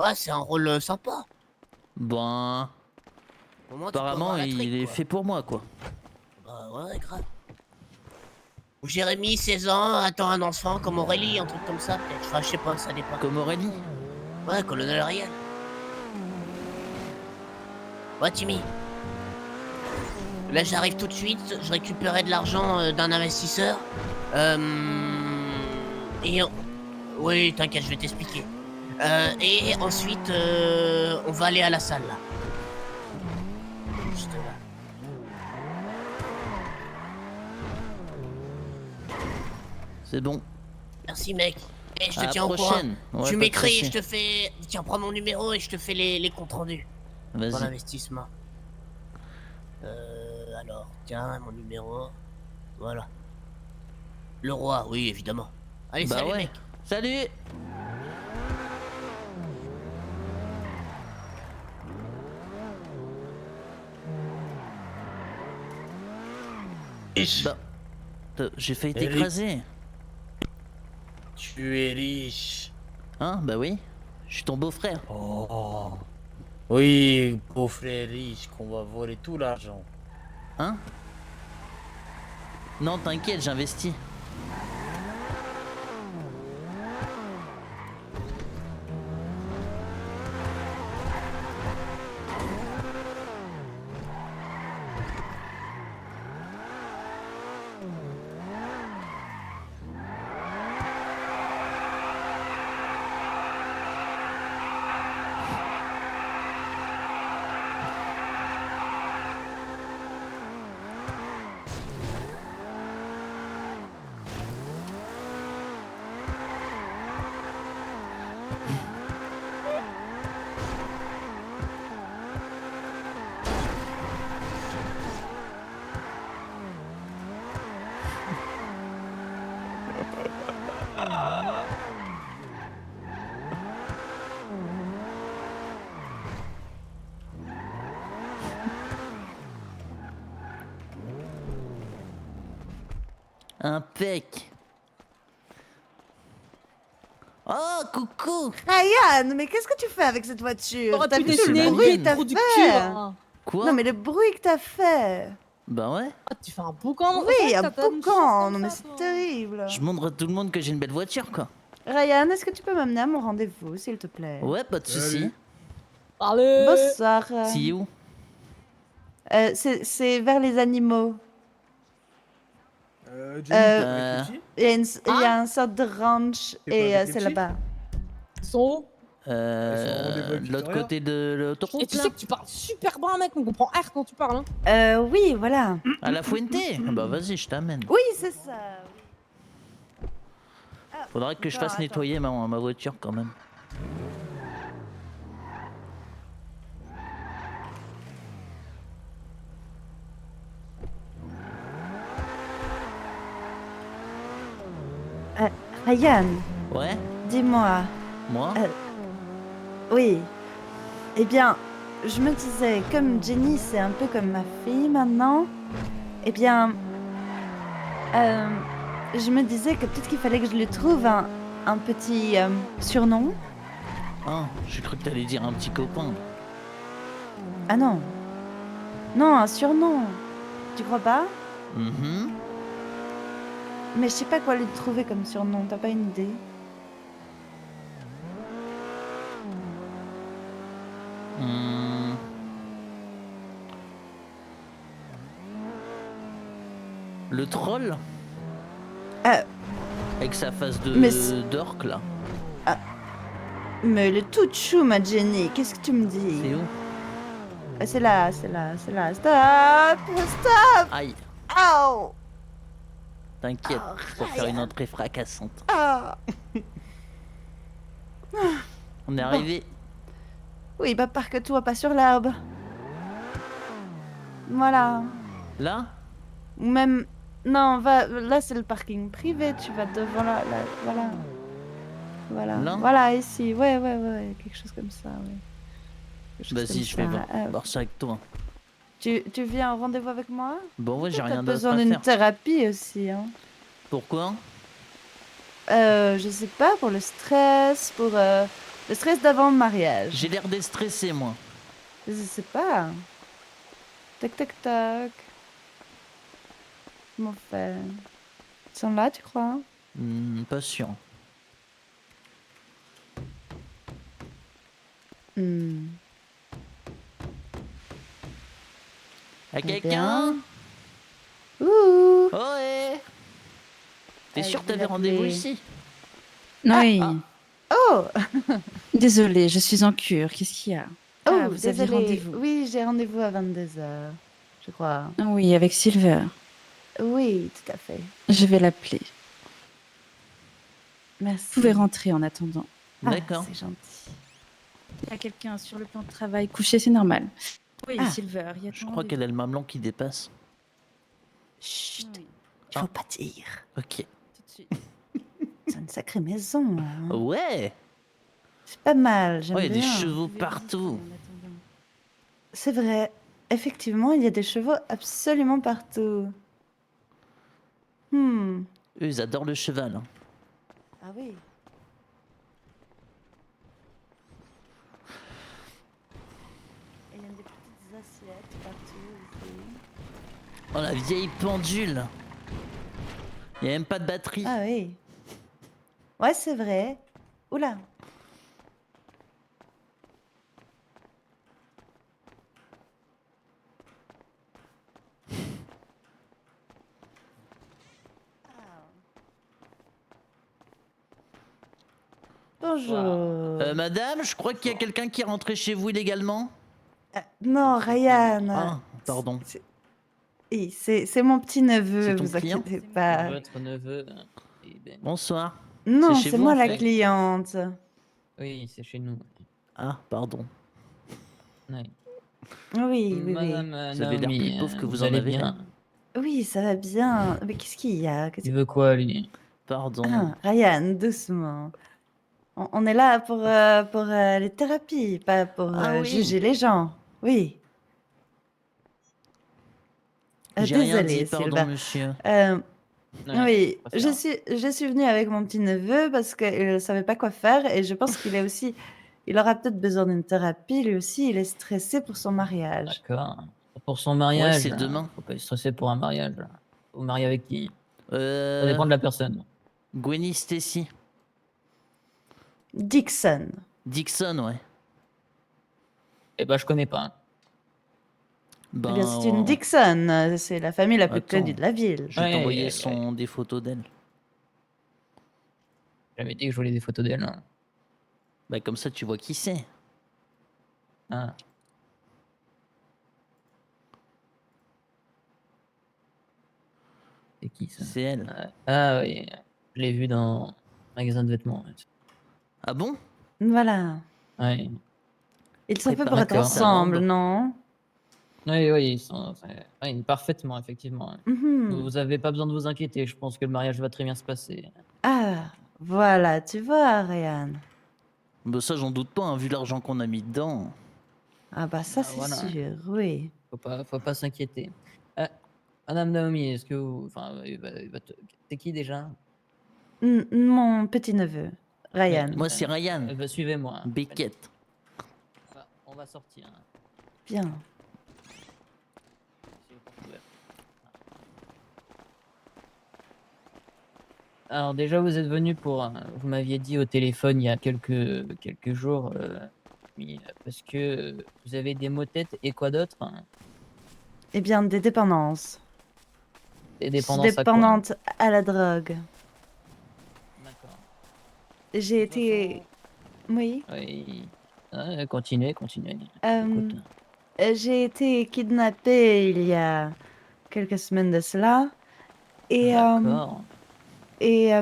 Ouais, c'est un rôle sympa. Bon... Au moins, tu peux Apparemment, avoir la il trique, est quoi. fait pour moi, quoi. Bah ouais, grave. Ou Jérémy, 16 ans, attend un enfant comme Aurélie, un truc comme ça, peut-être. Enfin, je sais pas, ça dépend. Comme Aurélie? Ouais, colonel Ariel. Ouais, Timmy. Là, j'arrive tout de suite, je récupérais de l'argent d'un investisseur. Et... Oui, t'inquiète, je vais t'expliquer. Et ensuite, on va aller à la salle, là. Juste là. C'est bon. Merci, mec. Et je À te la tiens au courant. prochaine. Ouais, pas Tu de m'écris et souci. je te fais... Tiens, prends mon numéro et je te fais les comptes rendus. Vas-y. Dans l'investissement. Alors, tiens, mon numéro. Voilà. Le roi, oui, évidemment. Allez, Bah salut, ouais. mec. Salut! Bah, j'ai failli Eric. t'écraser. Tu es riche. Hein? Bah oui. Je suis ton beau-frère. Oh. Oui, beau-frère riche, qu'on va voler tout l'argent. Hein? Non, t'inquiète, j'investis. Impec. Oh, coucou. Ryan, mais qu'est-ce que tu fais avec cette voiture? T'aurais T'as pu vu dessiner le une bruit ligne que t'as trou du fait? cul, hein. Quoi? Non, mais le bruit que t'as fait. Bah ouais. Ah, tu fais un boucan. Oui, un t'as une chance boucan. comme Non, mais ça, c'est toi. terrible. Je montre à tout le monde que j'ai une belle voiture, quoi. Ryan, est-ce que tu peux m'amener à mon rendez-vous, s'il te plaît? Ouais, pas de soucis. Allez. Bonsoir. See you. C'est vers les animaux. Euh, Il y a une sorte de ranch C'est quoi, et avec les c'est petits là-bas. Ils sont où? de l'autre côté de l'autoroute, Et tu là. sais que tu parles super bien, mec. On comprend R quand tu parles. Hein. Oui, voilà. À la Fuente. Bah vas-y, je t'amène. Oui, c'est ça. Faudrait que je fasse Attends. nettoyer ma voiture quand même. Ryan, Ouais. dis-moi. Moi. Oui. Eh bien, je me disais, comme Jenny, c'est un peu comme ma fille maintenant, eh bien, je me disais que peut-être qu'il fallait que je lui trouve un petit surnom. Ah, j'ai cru que t'allais dire un petit copain. Ah non. Non, un surnom. Tu crois pas? Mhm. Mais je sais pas quoi lui trouver comme surnom, t'as pas une idée? Hmm. Le troll. Avec sa face Mais c'est- d'orque là. Mais elle est toute chou, ma Jenny, qu'est-ce que tu me dis? C'est où? C'est là, c'est là, c'est là. Stop! Stop! Aïe, Ow! t'inquiète, Oh, pour faire une entrée fracassante. Ah! On est arrivé. Oui, bah parque-toi pas sur l'herbe. Voilà. Là? Ou même... Non, va... là c'est le parking privé, tu vas devant voilà. Voilà. Là? Voilà, ici. Ouais, quelque chose comme ça, ouais. Quelque chose Vas-y, comme je vais ça. voir ça avec toi. Tu viens au rendez-vous avec moi? Bon, ouais, j'ai rien T'as d'autre besoin à d'une faire. thérapie aussi, hein. Pourquoi? Je sais pas, pour le stress, pour le stress d'avant le mariage. J'ai l'air déstressé, moi. Je sais pas. Tac, tac, tac. Comment faire? Ils sont là, tu crois? Pas sûr. Hmm. Y'a Eh quelqu'un? bien. Ouh! Ouais. T'es sûr je que vais t'avais rendez-vous l'appeler. ici? Oui. Oh! Désolée, je suis en cure. Qu'est-ce qu'il y a? Oh, Ah, vous aviez désolée. rendez-vous. Oui, j'ai rendez-vous à 22h, je crois. Oui, avec Silver. Oui, tout à fait. Je vais l'appeler. Merci. Vous pouvez rentrer en attendant. D'accord. C'est gentil. Il y a quelqu'un sur le plan de travail couché, c'est normal. Oui, Ah. Silver, il y a Je crois qu'elle a le mamelon qui dépasse. Chut, Oui, il faut pas dire. Ok. tout de suite. C'est une sacrée maison, hein. Ouais. C'est pas mal, j'aime Ouais, il y a des bien. chevaux Vous pouvez partout. visiter en attendant. C'est vrai. Effectivement, il y a des chevaux absolument partout. Eux, ils adorent le cheval. Hein. Ah oui. Et il y a des petites assiettes partout aussi. Oh, la vieille pendule. Il y a même pas de batterie. Ah oui. Ouais, c'est vrai. Oula. Bonjour. Madame, je crois qu'il y a quelqu'un qui est rentré chez vous illégalement. Non, Ryan. Ah, pardon. Oui, c'est mon petit neveu, C'est ton vous client inquiétez pas. Votre neveu. Bonsoir. Non, C'est chez c'est vous, moi en la fait cliente. Oui, c'est chez nous. Ah, pardon. Oui. Oui, oui, Madame oui. Vous avez l'air Naomi, plus pauvre que vous en allez avez bien. l'air. Oui, ça va bien. Mais qu'est-ce qu'il y a? Il veut quoi, lui? Pardon. Ah, Ryan, doucement. On est là pour les thérapies, pas pour Ah oui. juger les gens. Oui. J'ai rien Désolée, dit, pardon, Sylvain. monsieur. Oui, je suis venue avec mon petit neveu parce qu'il ne savait pas quoi faire et je pense qu'il est aussi, il aura peut-être besoin d'une thérapie. Lui aussi, il est stressé pour son mariage. D'accord. Pour son mariage. Ouais, c'est demain. Faut pas être stressé pour un mariage. Vous mariez avec qui? Ça dépend de la personne. Gwenny Stacy. Dixon. Dixon, ouais. Eh ben, je connais pas. Ben, Eh bien, c'est une Dixon, c'est la famille la plus connue de la ville. Je vais t'envoyer des photos d'elle. J'avais dit que je voulais des photos d'elle. Hein. Bah comme ça tu vois qui c'est. Ah. C'est qui ça? C'est elle. Ah oui, je l'ai vu dans un magasin de vêtements. Ah bon? Voilà. Ouais. Ils sont faits pour être ensemble, non? Oui, oui, ils sont parfaitement, effectivement. Vous avez pas besoin de vous inquiéter, je pense que le mariage va très bien se passer. Ah, voilà, tu vois, Ryan. Bah ça j'en doute pas, hein, vu l'argent qu'on a mis dedans. Ah bah ça c'est sûr, oui. Faut pas s'inquiéter. Madame Naomi, est-ce que vous... Enfin, c'est qui déjà? Mon petit-neveu, Ryan. Moi c'est Ryan. Suivez-moi. Beckett. On va sortir. Bien. Alors déjà vous êtes venu pour, vous m'aviez dit au téléphone il y a quelques jours, parce que vous avez des maux de tête et quoi d'autre? Eh bien des dépendances. Des Je suis dépendances à quoi? dépendante à la drogue. D'accord. J'ai été... Oui. Oui. Continuez. J'ai été kidnappée il y a quelques semaines de cela. Et, D'accord.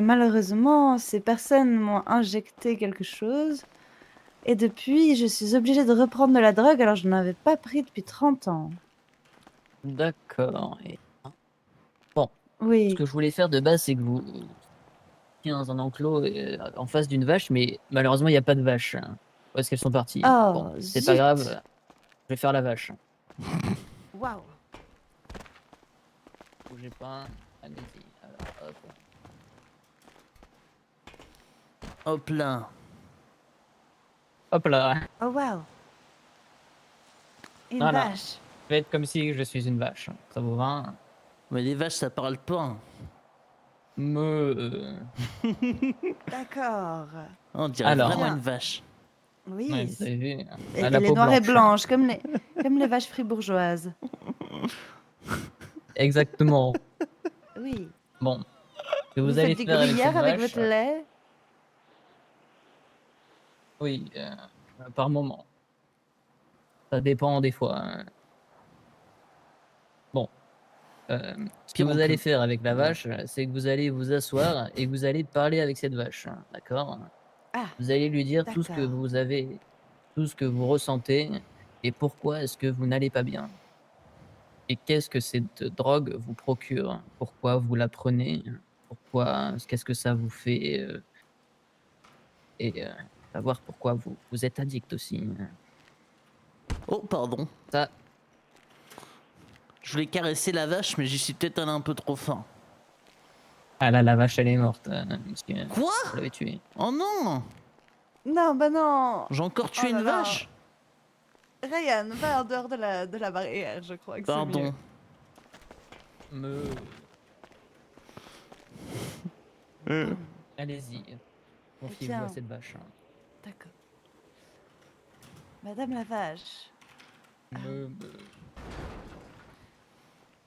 malheureusement, ces personnes m'ont injecté quelque chose. Et depuis, je suis obligée de reprendre de la drogue alors je n'en avais pas pris depuis 30 ans. D'accord. Bon. Oui. Ce que je voulais faire de base, c'est que vous étiez dans un enclos en face d'une vache, mais malheureusement, il n'y a pas de vache. Où est-ce qu'elles sont parties? Oh, bon, c'est pas zut. grave. Je vais faire la vache. Waouh. Bougez pas. Allez-y. Alors, hop. Hop là. Hop là. Oh waouh. Une Voilà. vache. Faites comme si je suis une vache. Ça vous va? Mais les vaches ça parle pas. D'accord. On dirait Alors. vraiment une vache. Oui. Ouais, vous avez vu. Et Elle a elle la est peau noire et blanche. blanche, comme les vaches fribourgeoises. Exactement. Oui. Bon. Ce que Vous vous allez faites du faire avec cette gruyère avec vache, votre lait? Oui, par moment. Ça dépend des fois. Hein. Bon. Ce que vous allez faire avec la vache, c'est que vous allez vous asseoir et que vous allez parler avec cette vache. Hein, d'accord? Ah, vous allez lui dire tout ce que d'accord. vous avez, tout ce que vous ressentez et pourquoi est-ce que vous n'allez pas bien. Et qu'est-ce que cette drogue vous procure? Pourquoi vous la prenez? Pourquoi? Qu'est-ce que ça vous fait? Et savoir pourquoi vous êtes addict aussi. Oh pardon. Ça. Je voulais caresser la vache mais j'y suis peut-être allé un peu trop fort. Ah là, la vache elle est morte. Monsieur. Quoi? Vous l'avez tuée. Oh non. Non, bah non. J'ai encore tué Oh là une là. vache. Ryan, va en dehors de la barrière, je crois que c'est Pardon. mieux. Allez-y. Confiez-vous bien. à cette vache. D'accord. Madame la vache,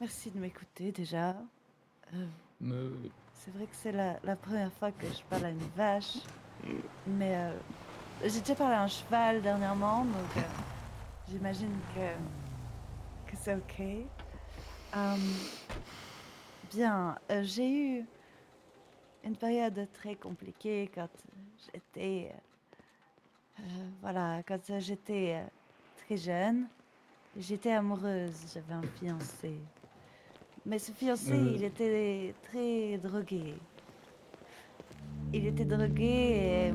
merci de m'écouter déjà. C'est vrai que c'est la première fois que je parle à une vache. Mais j'ai déjà parlé à un cheval dernièrement, donc j'imagine que c'est ok. Bien, j'ai eu une période très compliquée quand j'étais... voilà, quand j'étais très jeune. J'étais amoureuse, j'avais un fiancé. Mais ce fiancé, il était très drogué. Il était drogué et...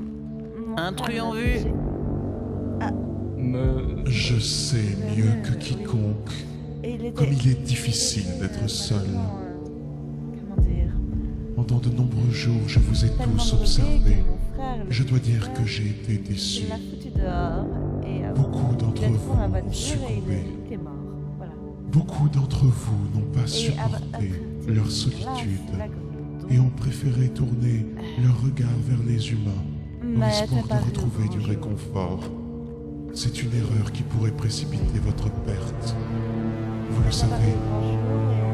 Intrus en vue. Je sais mieux que quiconque Et il était... comme il est difficile d'être seul. Comment dire? Pendant de nombreux jours, je vous ai tellement tous drogué observés. que mon frère, le Je dois dire frère, que j'ai été déçu. il l'a foutu dehors et Beaucoup d'entre il a trouvé la vous voiture ont et succombé. il est mort. Voilà. Beaucoup d'entre vous n'ont pas Et supporté après, leur là, solitude c'est là que et ont préféré tourner leur regard vers les humains au Mais espoir t'es de pas retrouver du heureux. réconfort. C'est une erreur qui pourrait précipiter votre perte. Vous le savez,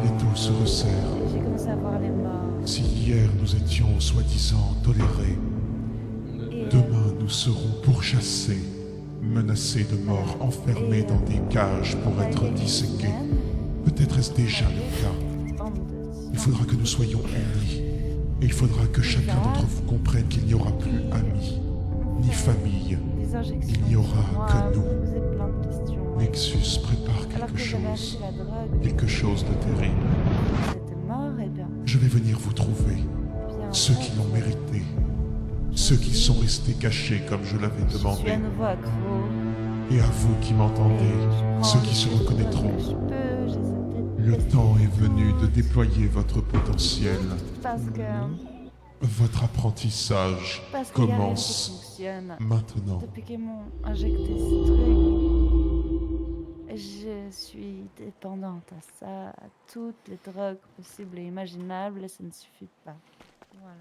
l'étau se resserre. j'ai commencé à voir les morts. Si hier nous étions soi-disant tolérés, demain nous serons pourchassés, menacés de mort, enfermés dans des cages pour être disséqués. Peut-être est-ce déjà le cas. Il faudra que nous soyons unis. Et il faudra que chacun d'entre vous comprenne qu'il n'y aura plus amis, ni famille. Des injections. Il n'y aura Moi, que nous. je me posais plein de questions. Nexus prépare Alors quelque que j'avais chose. acheté la drogue, Quelque chose de terrible. j'étais mort, et bien. Je vais venir vous trouver. Bien, Ceux qui l'ont mérité. Ceux qui sont restés cachés comme je l'avais Je suis demandé. à nouveau accro. Et à vous qui m'entendez, ceux qui se reconnaîtront. Le temps est venu de déployer votre potentiel. Parce que. Votre apprentissage Parce qu'il y a rien qui commence fonctionne. maintenant. Depuis qu'ils m'ont injecté ce truc, je suis dépendante à ça, à toutes les drogues possibles et imaginables, et ça ne suffit pas. Voilà.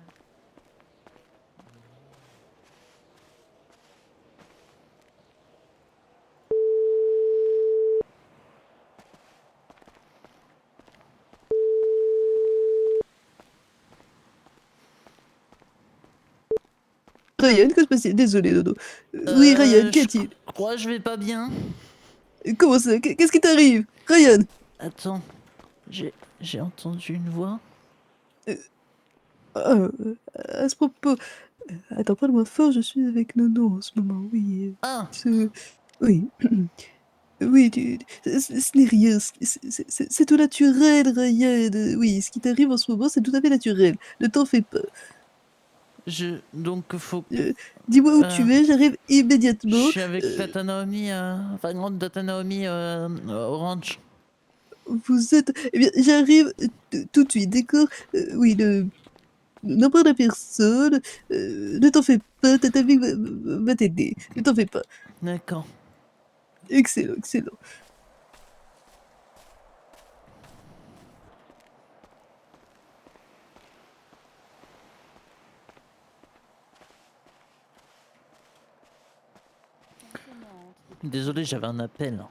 Ryan, que se passe-t-il? Désolé, Dodo. Oui, Ryan, qu'y a-t-il? Je crois que je vais pas bien. Comment ça? Qu'est-ce qui t'arrive? Ryan? Attends, j'ai entendu une voix. À ce propos... Attends, parle-moi fort, je suis avec Nono en ce moment, oui. Ah Oui. Oui, ce n'est rien, c'est tout naturel, Ryan. Oui, ce qui t'arrive en ce moment, c'est tout à fait naturel. Ne t'en fais pas. Donc faut... Dis-moi où tu es, j'arrive immédiatement. Je suis avec Tata Naomi, enfin grande Tata Naomi Orange. Vous êtes... Eh bien, j'arrive tout de suite, d'accord? Oui, n'en parle à personne. Ne t'en fais pas, ta famille va t'aider. Ne t'en fais pas. D'accord. Excellent, excellent. Désolé, j'avais un appel.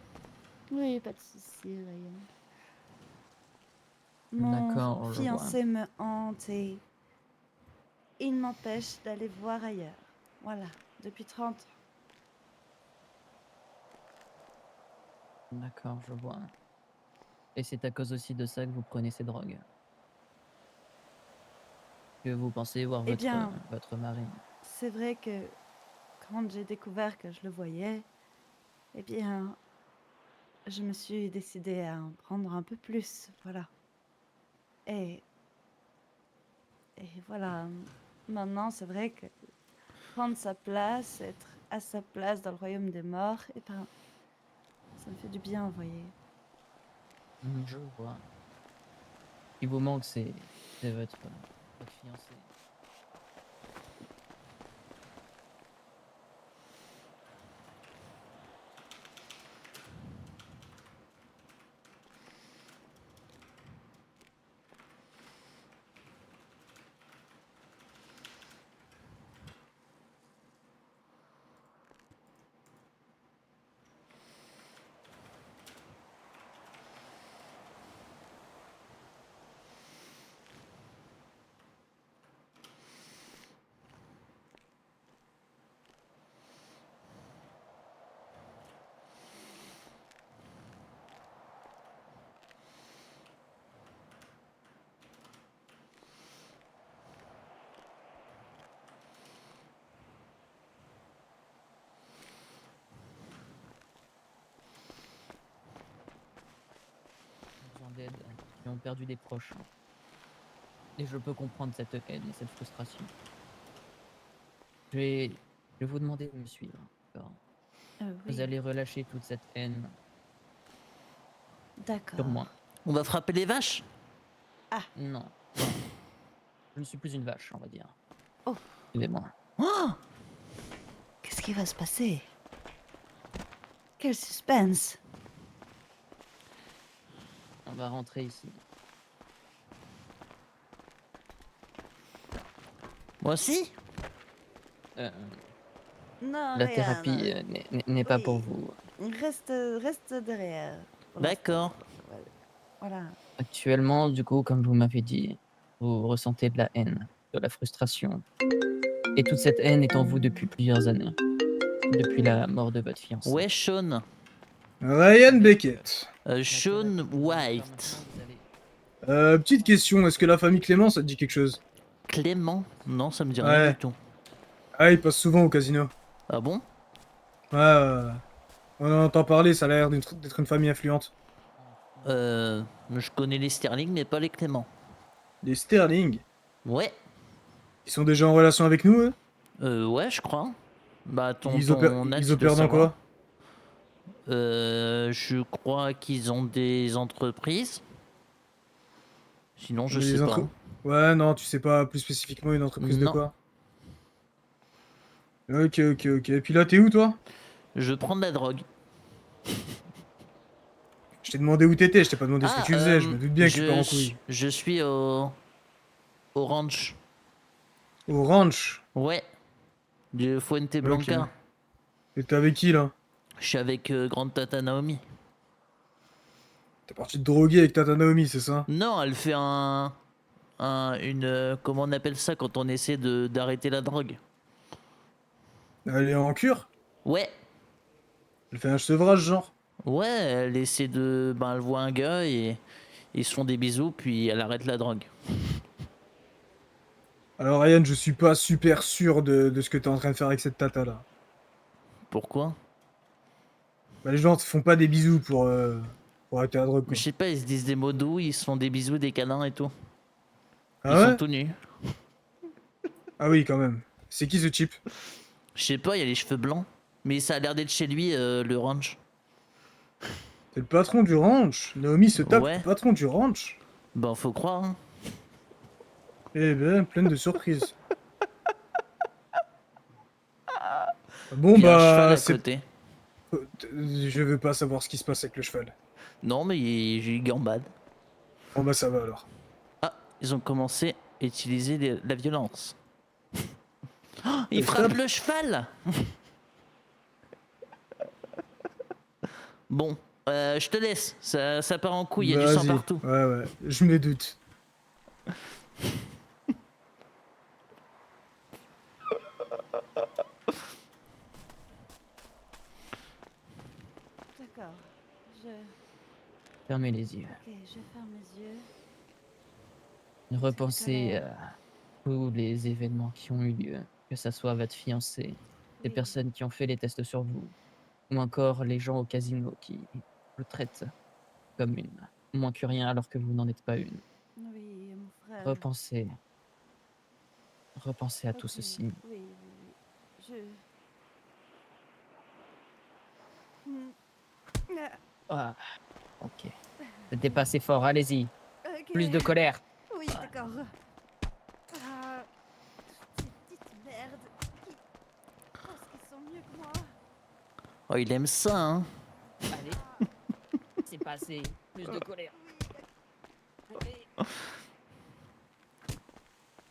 Oui, pas de soucis, Ryan. Mon D'accord, je fiancé me hante et il m'empêche d'aller voir ailleurs. Voilà, depuis 30 ans. D'accord, je vois. Et c'est à cause aussi de ça que vous prenez ces drogues. Que vous pensez voir Eh bien, votre mari. c'est vrai que quand j'ai découvert que je le voyais, eh bien, je me suis décidée à en prendre un peu plus, voilà. Et voilà, maintenant c'est vrai que prendre sa place, être à sa place dans le royaume des morts, eh ben, ça me fait du bien, vous voyez. Je vois. Ce qui vous manque, c'est votre fiancé. D'aide qui ont perdu des proches. Et je peux comprendre cette haine et cette frustration. Je vais vous demander de me suivre. D'accord. Oui. Vous allez relâcher toute cette haine D'accord. sur moi. On va frapper les vaches? Ah. Non. Je ne suis plus une vache, on va dire. Oh. Excusez-moi. Oh, qu'est-ce qui va se passer? Quel suspense. On va rentrer ici. Moi aussi? Non, La rien, thérapie n'est pas pour Oui. vous. Reste derrière. pour D'accord. l'instant. Voilà. Actuellement, du coup, comme vous m'avez dit, vous ressentez de la haine, de la frustration. Et toute cette haine est en vous depuis plusieurs années. Depuis la mort de votre fiancé. Ouais, Sean. Ryan Beckett. Sean White. Petite question, est-ce que la famille Clément, ça te dit quelque chose? Clément? Non, ça me dit rien Ouais. du tout. Ah, il passe souvent au casino. Ah bon? Ouais. On en entend parler, ça a l'air d'être une famille influente. Je connais les Sterling, mais pas les Clément. Les Sterling? Ouais. Ils sont déjà en relation avec nous, eux? Ouais, je crois. Bah, Ils opèrent dans quoi? Je crois qu'ils ont des entreprises. Sinon, je Des sais pas. Ouais, non, tu sais pas plus spécifiquement une entreprise de Non. quoi? Ok. Et puis là, t'es où, toi? Je prends de la drogue. Je t'ai demandé où t'étais, je t'ai pas demandé ce que tu faisais, je me doute bien que tu pars en couille. Je suis au ranch. Au ranch? Ouais. De Fuente Blanca. Ok. Et t'es avec qui, là? Je suis avec Grande Tata Naomi. T'es parti te droguer avec Tata Naomi, c'est ça? Non, elle fait comment on appelle ça quand on essaie d'arrêter la drogue? Elle est en cure? Ouais. Elle fait un sevrage, genre? Ouais, elle essaie de... Ben, elle voit un gars et ils se font des bisous, puis elle arrête la drogue. Alors Ryan, je suis pas super sûr de ce que t'es en train de faire avec cette tata là. Pourquoi? Bah les gens te font pas des bisous pour arrêter la drogue quoi. Je sais pas, ils se disent des mots doux, ils se font des bisous, des câlins et tout. Ah Ils ouais? sont tout nus. Ah oui quand même. C'est qui ce type? Je sais pas, il a les cheveux blancs. Mais ça a l'air d'être chez lui, le ranch. C'est le patron du ranch. Naomi se tape Ouais. le patron du ranch. Ben faut croire, hein. Eh ben, pleine de surprises. Bon Puis il y a un bah cheval à c'est... côté. Je veux pas savoir ce qui se passe avec le cheval. Non mais il gambade. Bon bah ça va alors. Ah, ils ont commencé à utiliser la violence. Oh, il Elle frappe tape. le cheval. Bon, je te laisse. Ça part en couille, il y a du sang Vas-y. partout. Ouais, je me doute. D'accord. Fermez les yeux. Ok, je ferme les yeux. Repensez à tous les événements qui ont eu lieu, que ça soit votre fiancé, des personnes qui ont fait les tests sur vous, ou encore les gens au casino qui le traitent comme une moins que rien alors que vous n'en êtes pas une. Oui, mon frère. Repensez à tout ceci. Oui. Ah, ok. C'était pas assez fort, allez-y. Ok. Plus de colère. Oui, d'accord. Ah, ces petites merdes qui pensent qu'ils sont mieux que moi. Oh, il aime ça, hein. Allez. C'est pas assez. Plus de colère. Allez.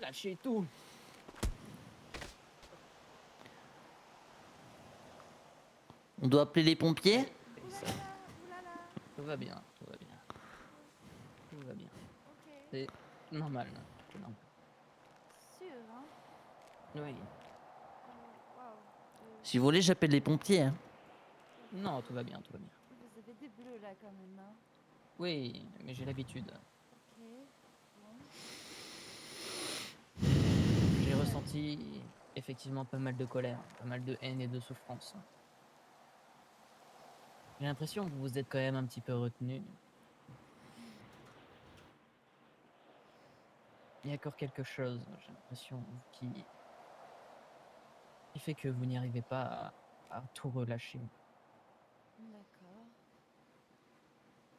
Lâchez tout. On doit appeler les pompiers? Tout va bien, tout va bien. Tout va bien. C'est normal. C'est normal. Sûr, hein? Oui. Si vous voulez, j'appelle les pompiers, hein. Non, tout va bien, tout va bien. Vous avez des bleus là quand même, hein? Oui, mais j'ai l'habitude. Ok. Bon. J'ai ressenti effectivement pas mal de colère, pas mal de haine et de souffrance. J'ai l'impression que vous êtes quand même un petit peu retenu. Il y a encore quelque chose, j'ai l'impression, qui fait que vous n'y arrivez pas à tout relâcher. D'accord.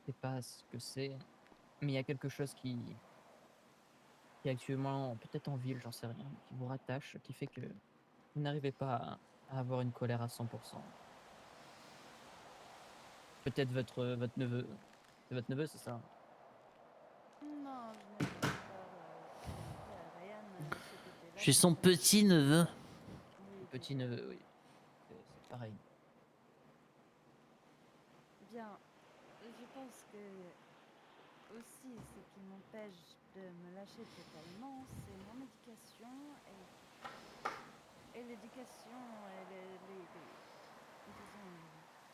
Je sais pas ce que c'est, mais il y a quelque chose qui qui est actuellement peut-être en ville, j'en sais rien, qui vous rattache, qui fait que vous n'arrivez pas à avoir une colère à 100%. Peut-être votre neveu. C'est votre neveu, c'est ça? Non, je n'ai pas Ryan, Je suis son petit neveu. Petit neveu, oui. C'est pareil. Bien, je pense que aussi ce qui m'empêche de me lâcher totalement, c'est mon éducation et l'éducation et disons, les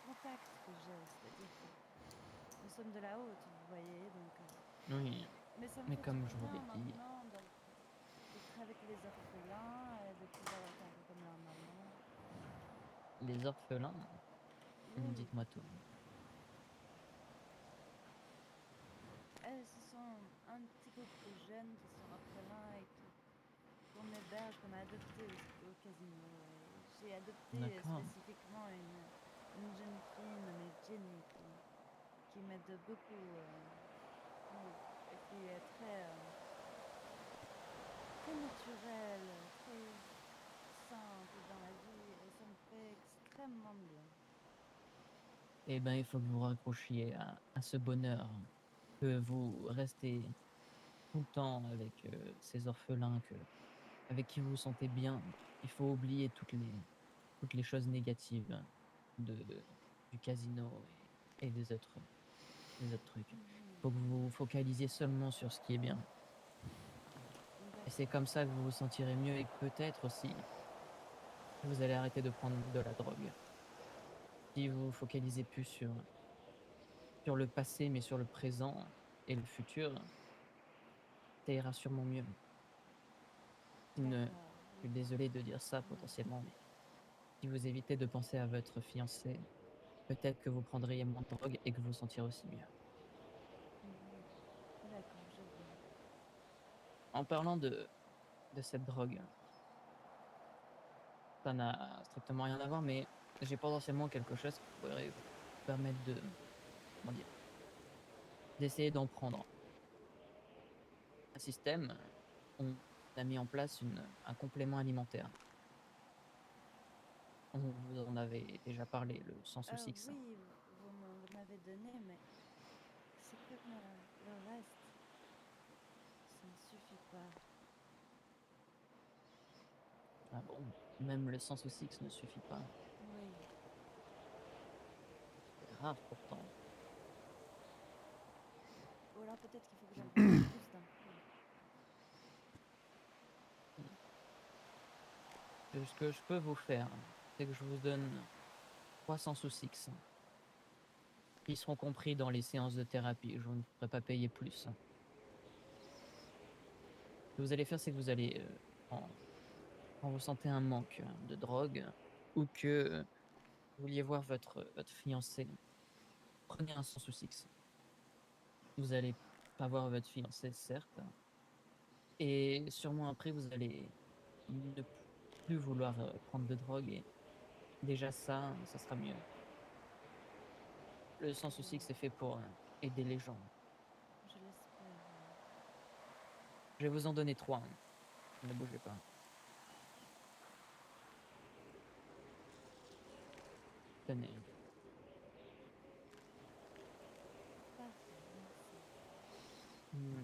contacts que j'ai. C'est-à-dire que nous sommes de la haute, vous voyez, donc... Oui, ça me mais fait comme du je vous bien l'ai dit, maintenant d'être avec les orphelins et de pouvoir être un peu comme leur maman. les orphelins, dites-moi tout. Ce sont un petit groupe de jeunes qui sont orphelins et qu'on héberge, qu'on a adopté au casino. J'ai adopté spécifiquement une jeune fille nommée Jenny qui m'aide beaucoup et qui est très naturelle, très simple dans la vie et ça me fait extrêmement bien. Eh ben, il faut que vous raccrochiez à ce bonheur, que vous restez tout le temps avec ces orphelins avec qui vous vous sentez bien. Il faut oublier toutes les choses négatives du casino et des autres trucs. Il faut que vous vous focalisiez seulement sur ce qui est bien. Et c'est comme ça que vous vous sentirez mieux et peut-être aussi vous allez arrêter de prendre de la drogue. Si vous vous focalisez plus sur le passé mais sur le présent et le futur, ça ira sûrement mieux. Je suis désolé de dire ça potentiellement, mais si vous évitez de penser à votre fiancé, peut-être que vous prendriez moins de drogue et que vous vous sentirez aussi mieux. D'accord, je vois. En parlant de cette drogue, ça n'a strictement rien à voir, mais j'ai potentiellement quelque chose qui pourrait vous permettre d'essayer d'en prendre. Un système, on a mis en place un complément alimentaire. On vous en avait déjà parlé, le Sans-Sous-Six. Oui, vous m'avez donné, mais c'est comme le reste. Ça ne suffit pas. Ah bon, même le Sans-Sous-Six ne suffit pas. Oui. C'est rare pourtant. Ou alors peut-être qu'il faut que j'en prenne plus d'un coup. Ce que je peux vous faire, c'est que je vous donne 3 Sans-Sous-Six qui seront compris dans les séances de thérapie. Je ne pourrai pas payer plus. Ce que vous allez faire, c'est que vous allez, quand vous sentez un manque de drogue ou que vous vouliez voir votre fiancé, prenez un Sans-Sous-Six. Vous allez pas voir votre fiancé, certes, et sûrement après, vous allez ne plus vouloir prendre de drogue et déjà ça sera mieux. Le Sans-Sous-Six c'est fait pour aider les gens. Je l'espère. Je vais vous en donner 3. Ne bougez pas. Tenez.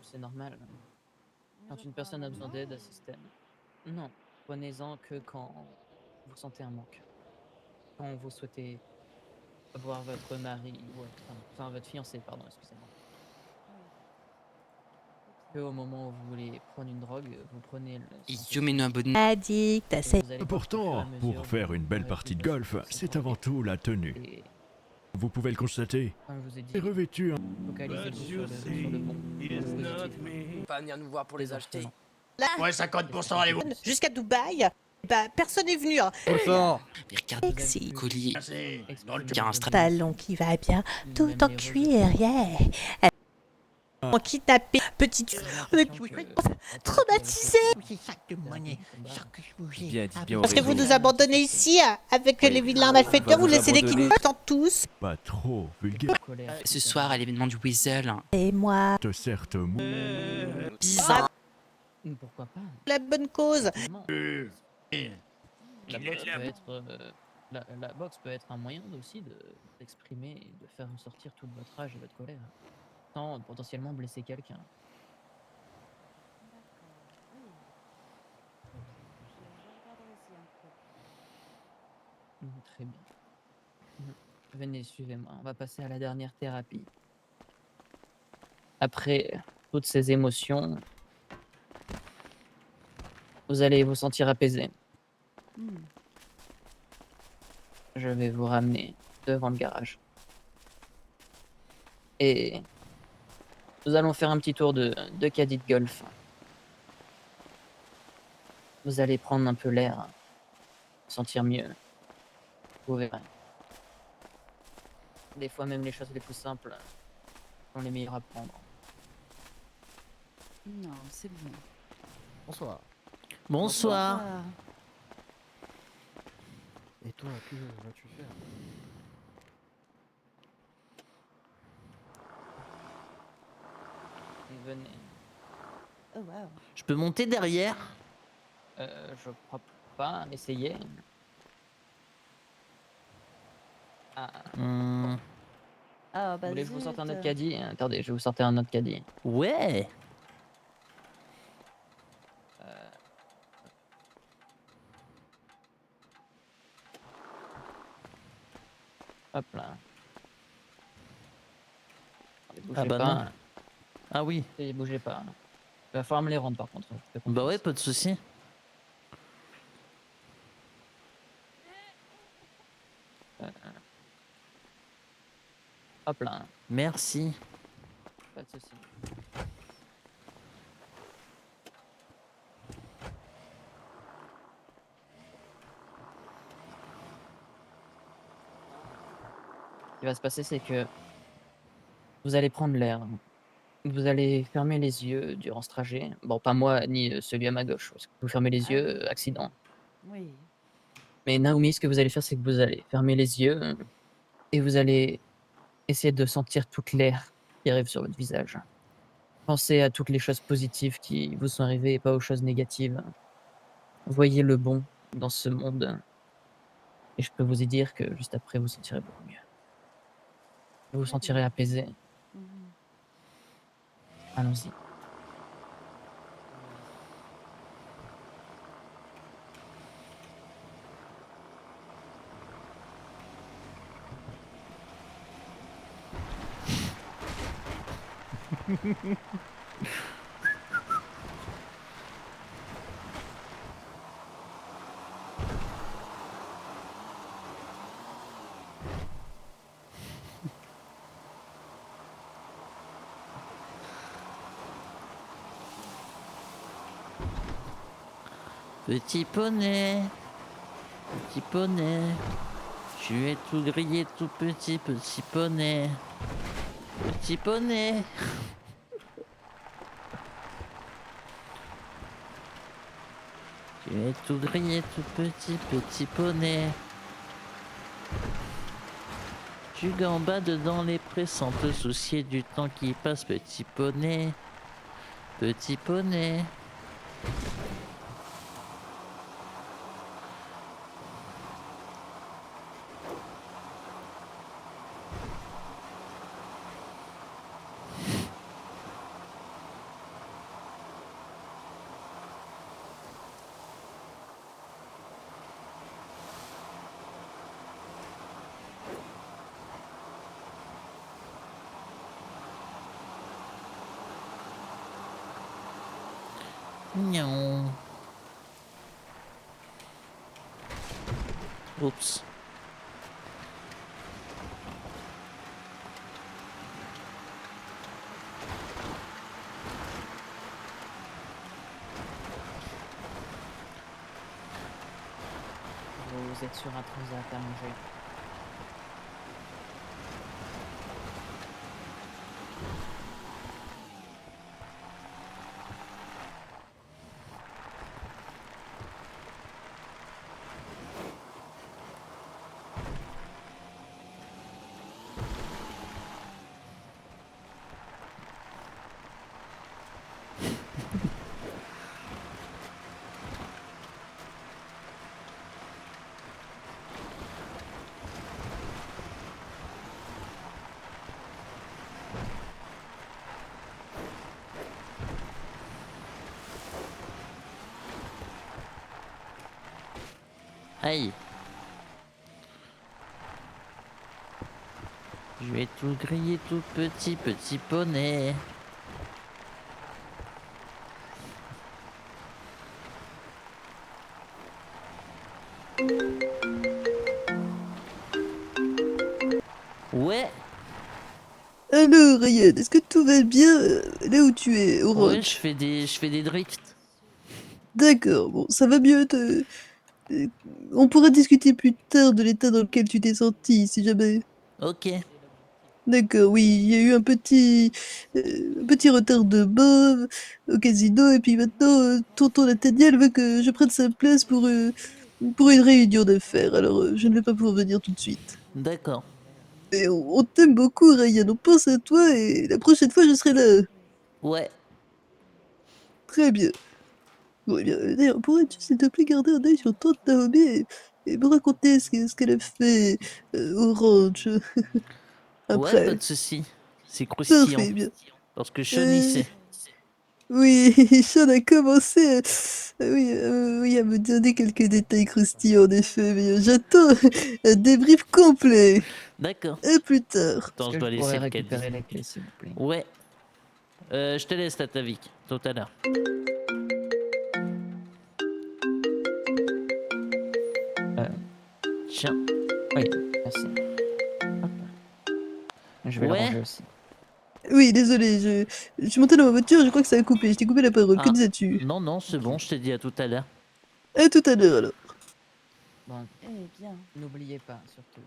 C'est normal. Quand une personne a besoin d'aide, un système. Non, prenez-en que quand vous sentez un manque. Quand vous souhaitez voir votre mari ou enfin votre fiancé, pardon, excusez-moi. Que au moment où vous voulez prendre une drogue, vous prenez le Addict, c'est Important pour faire une belle partie de golf, c'est avant tout la tenue. Vous pouvez le constater. C'est revêtu. Focalisez-vous sur le bon. Pas venir nous voir pour les acheter. Ouais, 50%, allez-vous. Jusqu'à Dubaï, bah, personne n'est venu. Hein. Regardez, colis. Il y a un Talon qui va bien, tout en cuir, yeah. On kidnappé, petite traumatisée. Parce que vous nous abandonnez ici avec les vilains malfaiteurs, vous laissez les kidnappants tous. Pas trop vulgaire. Ce soir à l'événement du Weasel. Et moi. Certes mou. Bizarre. Pourquoi pas? La bonne cause. Effectivement. La boxe peut être, la boxe peut être un moyen aussi d'exprimer et de faire ressortir toute votre rage et votre colère, sans potentiellement blesser quelqu'un. Très bien. Venez, suivez-moi. On va passer à la dernière thérapie. Après toutes ces émotions, vous allez vous sentir apaisé. Je vais vous ramener devant le garage. Et nous allons faire un petit tour de caddie de golf. Vous allez prendre un peu l'air, sentir mieux. Vous verrez. Des fois, même les choses les plus simples sont les meilleures à prendre. Non, c'est bon. Bonsoir. Bonsoir. Et toi, que vas-tu faire? Venez. Oh wow. Je peux monter derrière? Je crois pas. Essayez. Ah. Ah bah Vous voulez que je vous sorte un autre zut. caddie? Attendez, je vais vous sortir un autre caddie. Ouais. Hop là. Bougez Ah bah pas. non. Ah oui. Et bougez pas. Il va falloir me les rendre par contre. Bah ouais, pas de souci. Hop là. Merci. Pas de souci. Ce qui va se passer, c'est que vous allez prendre l'air. Vous allez fermer les yeux durant ce trajet. Bon, pas moi ni celui à ma gauche, parce que vous fermez les yeux, accident. Oui. Mais Naomi, ce que vous allez faire, c'est que vous allez fermer les yeux et vous allez essayer de sentir toute l'air qui arrive sur votre visage. Pensez à toutes les choses positives qui vous sont arrivées et pas aux choses négatives. Voyez le bon dans ce monde. Et je peux vous y dire que juste après, vous sentirez beaucoup mieux. Vous vous sentirez apaisé. Allons-y. Petit poney, tu es tout grillé, tout petit, petit poney, petit poney. Tu es tout grillé, tout petit, petit poney. Tu gambades dans les prés sans te soucier du temps qui passe, petit poney, petit poney. Non. Oups. Vous êtes sur un transat à manger. Aïe. Je vais tout griller tout petit, petit poney. Ouais. Alors, Ryan, est-ce que tout va bien là où tu es, au Ouais, rock? je fais des drifts. D'accord, bon, ça va mieux. On pourra discuter plus tard de l'état dans lequel tu t'es senti, si jamais. Ok. D'accord, oui, il y a eu un petit retard de Bob au casino, et puis maintenant, tonton Nathaniel veut que je prenne sa place pour une réunion d'affaires, alors je ne vais pas pouvoir venir tout de suite. D'accord. Et on t'aime beaucoup, Ryan, on pense à toi, et la prochaine fois, je serai là. Ouais. Très bien. Bon, eh bien, d'ailleurs, pourrais-tu, s'il te plaît, garder un œil sur tante Naomi et me raconter ce qu'elle a fait au ranch Ouais, pas après? de soucis. C'est croustillant. Parfait, bien. Parce que Sean y sait. Oui, Sean a commencé oui, à me donner quelques détails croustillants, en effet, mais j'attends un débrief complet. D'accord. À plus tard. Attends, je dois laisser le caddie. récupérer les clés, s'il vous plaît? Ouais. Je te laisse, Tatavik. Tout à l'heure. Tiens. Oui, merci. Hop. Je vais le Ouais. ranger aussi. Oui, désolé, je suis monté dans ma voiture, je crois que ça a coupé, je t'ai coupé la parole, que Ah. disais-tu? Non, non, c'est bon, je t'ai dit à tout à l'heure. À tout à l'heure, alors. Bon, Eh bien. n'oubliez pas, surtout,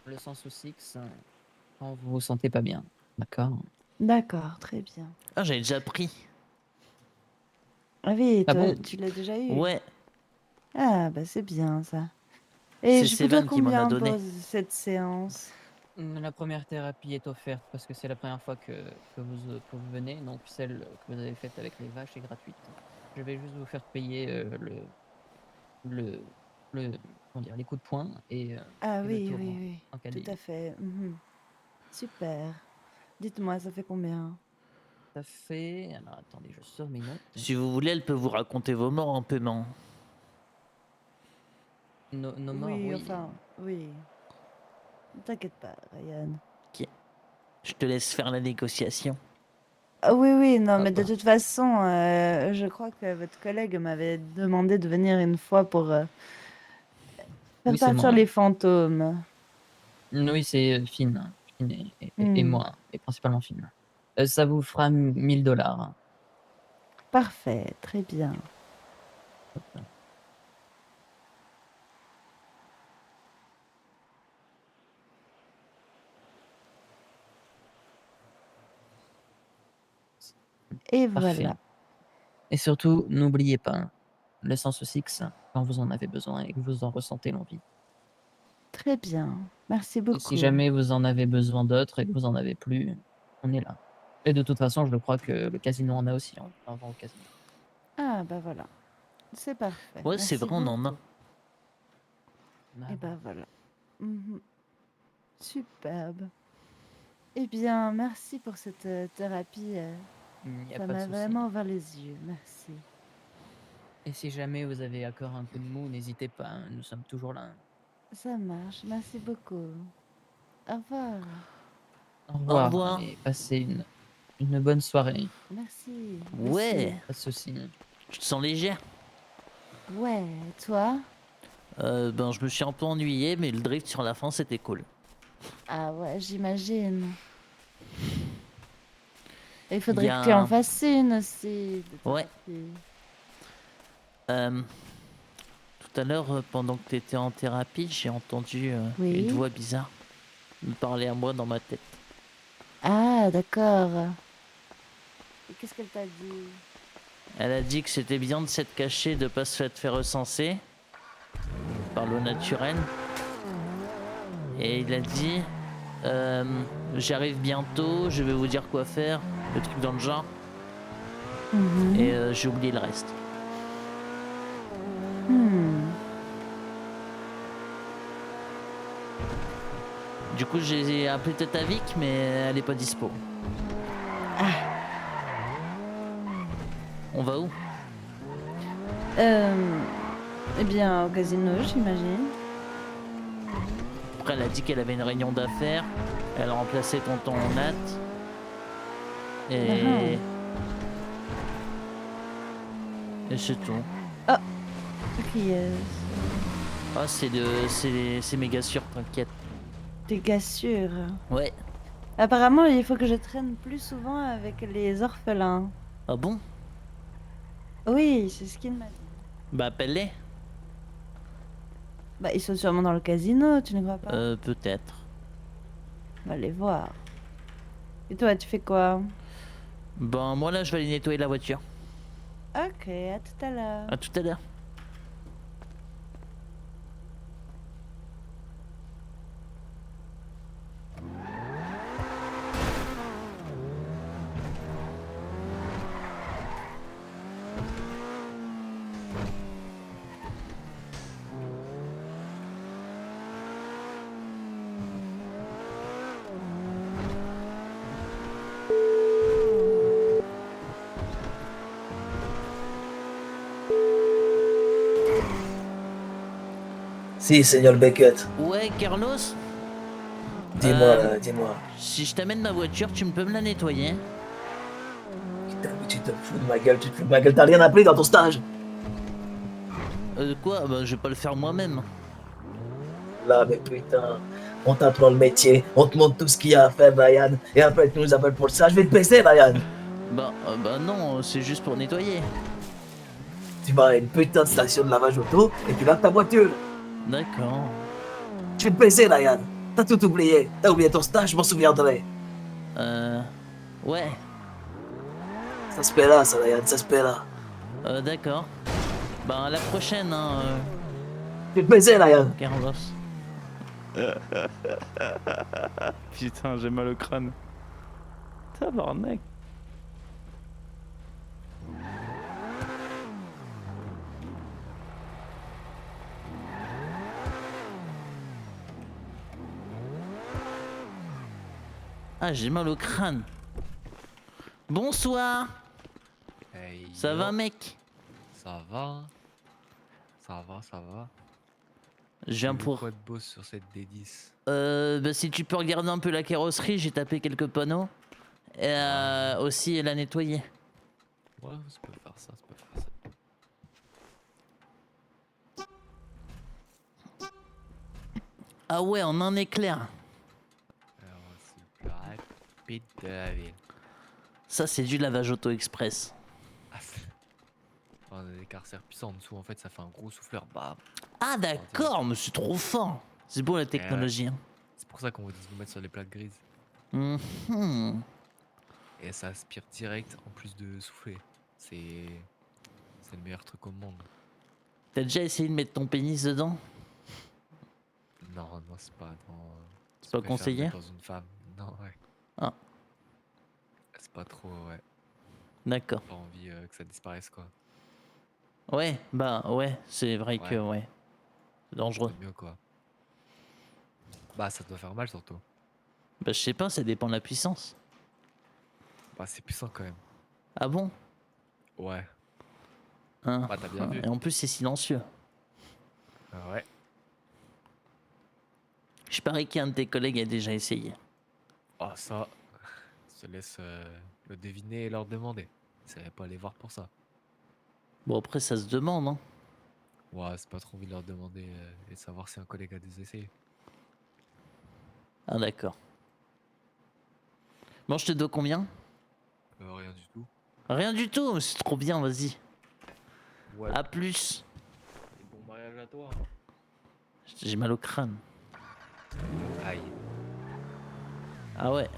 le sans souci quand vous vous sentez pas bien. D'accord? D'accord, très bien. Ah, j'avais déjà pris. Ah oui, Ah toi, bon? tu l'as déjà eu? Ouais. Ah, bah c'est bien ça. Et C'est je vous dois Sévan qui m'en a combien donné. pour cette séance? La première thérapie est offerte parce que c'est la première fois que vous venez, donc celle que vous avez faite avec les vaches est gratuite. Je vais juste vous faire payer comment dire, les coups de poing et Ah le oui, tour oui, oui, en tout caddie. à fait. Mhm. Super. Dites-moi, ça fait combien? Ça fait... Alors attendez, je sors mes notes. Si vous voulez, elle peut vous raconter vos morts en paiement. Nos morts, Oui, oui. enfin, oui. Ne t'inquiète pas, Ryan. Ok. Je te laisse faire la négociation. Ah oui, oui, non, mais de Papa. toute façon, je crois que votre collègue m'avait demandé de venir une fois pour faire Oui, c'est partir moi. les fantômes. Oui, c'est Finn. Finn et Hmm. moi, et principalement Finn. Ça vous fera 1000 $. Parfait, très bien. Et Parfait. voilà. Et surtout, n'oubliez pas, le sens aussi que ça, quand vous en avez besoin et que vous en ressentez l'envie. Très bien. Merci Et beaucoup. si jamais vous en avez besoin d'autres et que vous en avez plus, on est là. Et de toute façon, je crois que le casino en a aussi. On va au casino. Ah, bah voilà. C'est parfait. Ouais, c'est Merci vrai, on en a. beaucoup. Et bah voilà. Mhm. Superbe. Eh bien, merci pour cette thérapie. Il y a Ça pas de m'a souci. vraiment ouvert les yeux. Merci. Et si jamais vous avez encore un coup de mou, n'hésitez pas, hein, nous sommes toujours là. Ça marche. Merci beaucoup. Au revoir. Au revoir, revoir. et passez une bonne soirée. Merci. Ouais. Pas de souci. Je te sens légère. Ouais, toi? Ben, je me suis un peu ennuyé, mais le drift sur la fin, c'était cool. Ah ouais, j'imagine. Il faudrait Y a que tu en un- fasses une aussi. de Ouais. thérapie. Tout à l'heure, pendant que tu étais en thérapie, j'ai entendu Oui. une voix bizarre me parler à moi dans ma tête. Ah, d'accord. Et qu'est-ce qu'elle t'a dit? Elle a dit que c'était bien de s'être caché, de pas se faire recenser par l'eau naturelle. Et il a dit j'arrive bientôt, je vais vous dire quoi faire, le truc dans le genre. Mhm. Et j'ai oublié le reste. Hmm. Du coup, j'ai appelé Tatavik, mais elle est pas dispo. On va où? Eh bien, au casino, j'imagine. après, elle a dit qu'elle avait une réunion d'affaires. Elle a remplacé tonton Nat. Et... Et c'est tout. Oh, ok. Ah, c'est méga sûr, t'inquiète. T'es gars sûr. Ouais. Apparemment, il faut que je traîne plus souvent avec les orphelins. Ah bon? Oui, c'est ce qu'il m'a dit. Bah, appelle-les. Bah, ils sont sûrement dans le casino, tu ne crois pas? Peut-être. On va les voir. Et toi, tu fais quoi? Bon, moi là, je vais aller nettoyer la voiture. Ok, à tout à l'heure. À tout à l'heure. Si, Seigneur Beckett. Ouais, Carlos? Dis-moi. Si je t'amène ma voiture, tu peux me la nettoyer? Putain, mais tu te fous de ma gueule, t'as rien appris dans ton stage. Quoi? Bah, je vais pas le faire moi-même. Là, mais putain, on t'apprend le métier, on te montre tout ce qu'il y a à faire, Brian, et après tu nous appelles pour ça, je vais te baisser, Brian. Bah non, c'est juste pour nettoyer. Tu vas à une putain de station de lavage auto, et tu laves ta voiture. D'accord. Je vais te baisser, Brian. T'as tout oublié. T'as oublié ton stage, je m'en souviendrai. Ouais. Ça se paie là, ça, Brian, ça se paie là. D'accord. Bah, à la prochaine, hein. Je vais te baiser, Brian. Carlos. Putain, j'ai mal au crâne. Tabarnak. Ah, j'ai mal au crâne. Bonsoir. Hey, Ça yo. va, mec? Ça va. Ça va. Je viens pour... quoi de beau sur cette D10? Bah, si tu peux regarder un peu la carrosserie, j'ai tapé quelques panneaux. Et aussi la nettoyer. Ouais, ça peut faire ça. Ah ouais, en un éclair. Alors, c'est le plus rapide de la ville. Ça, c'est du lavage auto express. On a des carcères puissants en dessous, en fait, ça fait un gros souffleur. Bah. Ah d'accord, mais c'est trop fort. C'est beau la technologie. Hein. C'est pour ça qu'on vous dit de vous mettre sur les plaques grises. Mhm. Et ça aspire direct en plus de souffler. C'est le meilleur truc au monde. T'as déjà essayé de mettre ton pénis dedans? Non, c'est pas. C'est pas conseillé? Dans une femme. Non, ouais. Ah. C'est pas trop, ouais. D'accord. Pas envie que ça disparaisse, quoi. Ouais, bah ouais, c'est vrai que ouais. C'est dangereux. C'est mieux, quoi. Bah, ça doit faire mal, surtout. Bah, je sais pas, ça dépend de la puissance. Bah, c'est puissant quand même. Ah bon? Ouais. Hein. Bah, t'as bien vu. Et en plus, c'est silencieux. Ah ouais. Je parie qu'un de tes collègues a déjà essayé. Oh, ça. Je te laisse le deviner et leur demander. Ils savaient pas aller voir pour ça. Bon, après, ça se demande, hein. Ouais, c'est pas trop envie de leur demander et de savoir si un collègue a des essais. Ah, d'accord. Bon, je te dois combien? Rien du tout. Rien du tout, c'est trop bien, vas-y. Ouais. À plus. Et bon mariage à toi. J'ai mal au crâne. Aïe. Ah ouais.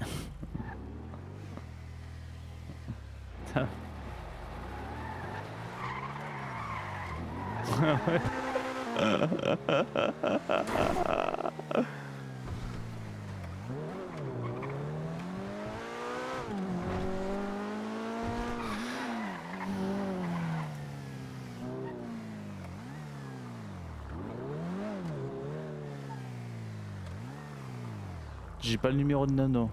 J'ai pas le numéro de Nano.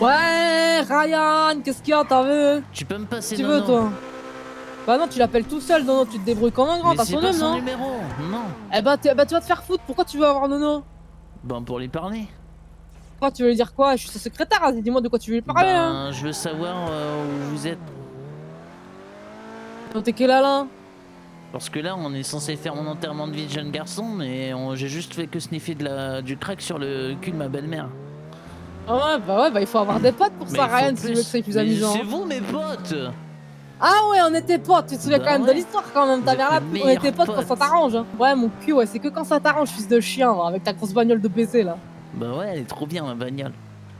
Ouais, Ryan, qu'est-ce qu'il y a, t'as vu? Tu peux me passer Tu Nono? veux, toi? Bah non, tu l'appelles tout seul, Nono, tu te débrouilles comme un grand, Mais t'as c'est son pas nom, son non? numéro, non. Eh bah, tu vas te faire foutre, pourquoi tu veux avoir Nono? Ben pour lui parler. Pourquoi tu veux lui dire quoi? Je suis sa secrétaire, vas-y, dis-moi de quoi tu veux lui parler, hein. Ben je veux savoir où vous êtes. T'es quel là? Parce que là on est censé faire mon enterrement de vie de jeune garçon, mais j'ai juste fait que sniffer du crack sur le cul de ma belle-mère. Ah ouais, bah il faut avoir des potes pour Mais ça, il faut Ryan, si tu veux que plus. ça soit plus Mais amusant. c'est vous mes potes. Ah ouais, on était potes, tu te souviens Bah quand même ouais. de l'histoire quand même, ta Vous mère là, êtes les on était meilleurs potes quand potes. ça t'arrange. Hein. Ouais, mon cul, ouais, c'est que quand ça t'arrange, fils de chien, hein, avec ta grosse bagnole de baiser là. Bah ouais, elle est trop bien ma bagnole.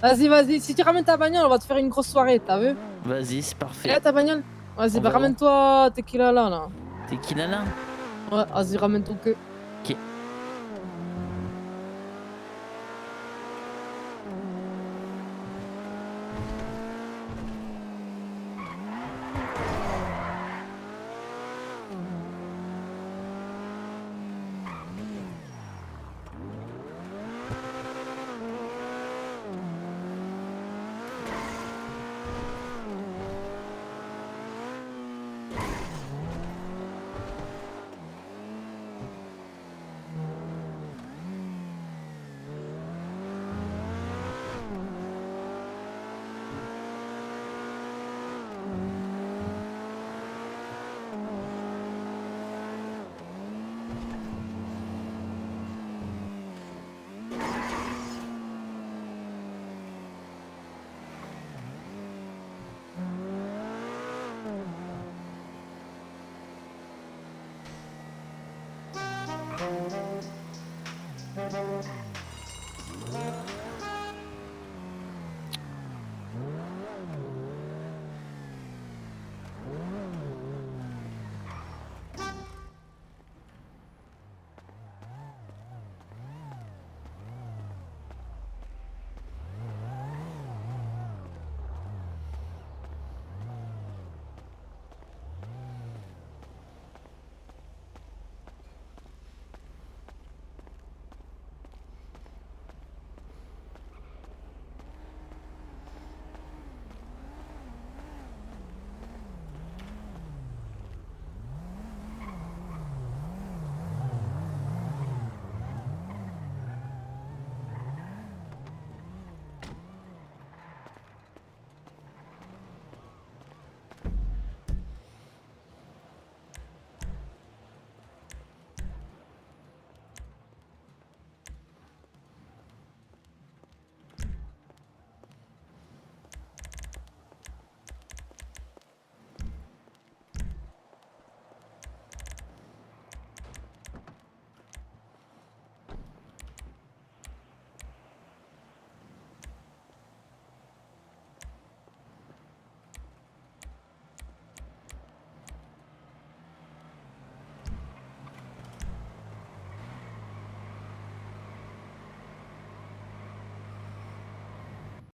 Vas-y, si tu ramènes ta bagnole, on va te faire une grosse soirée, t'as vu? Vas-y, c'est parfait. Eh, ta bagnole? Vas-y, On bah va ramène-toi tes kilas là. T'es qui là? Ouais, vas-y, ramène ton queue.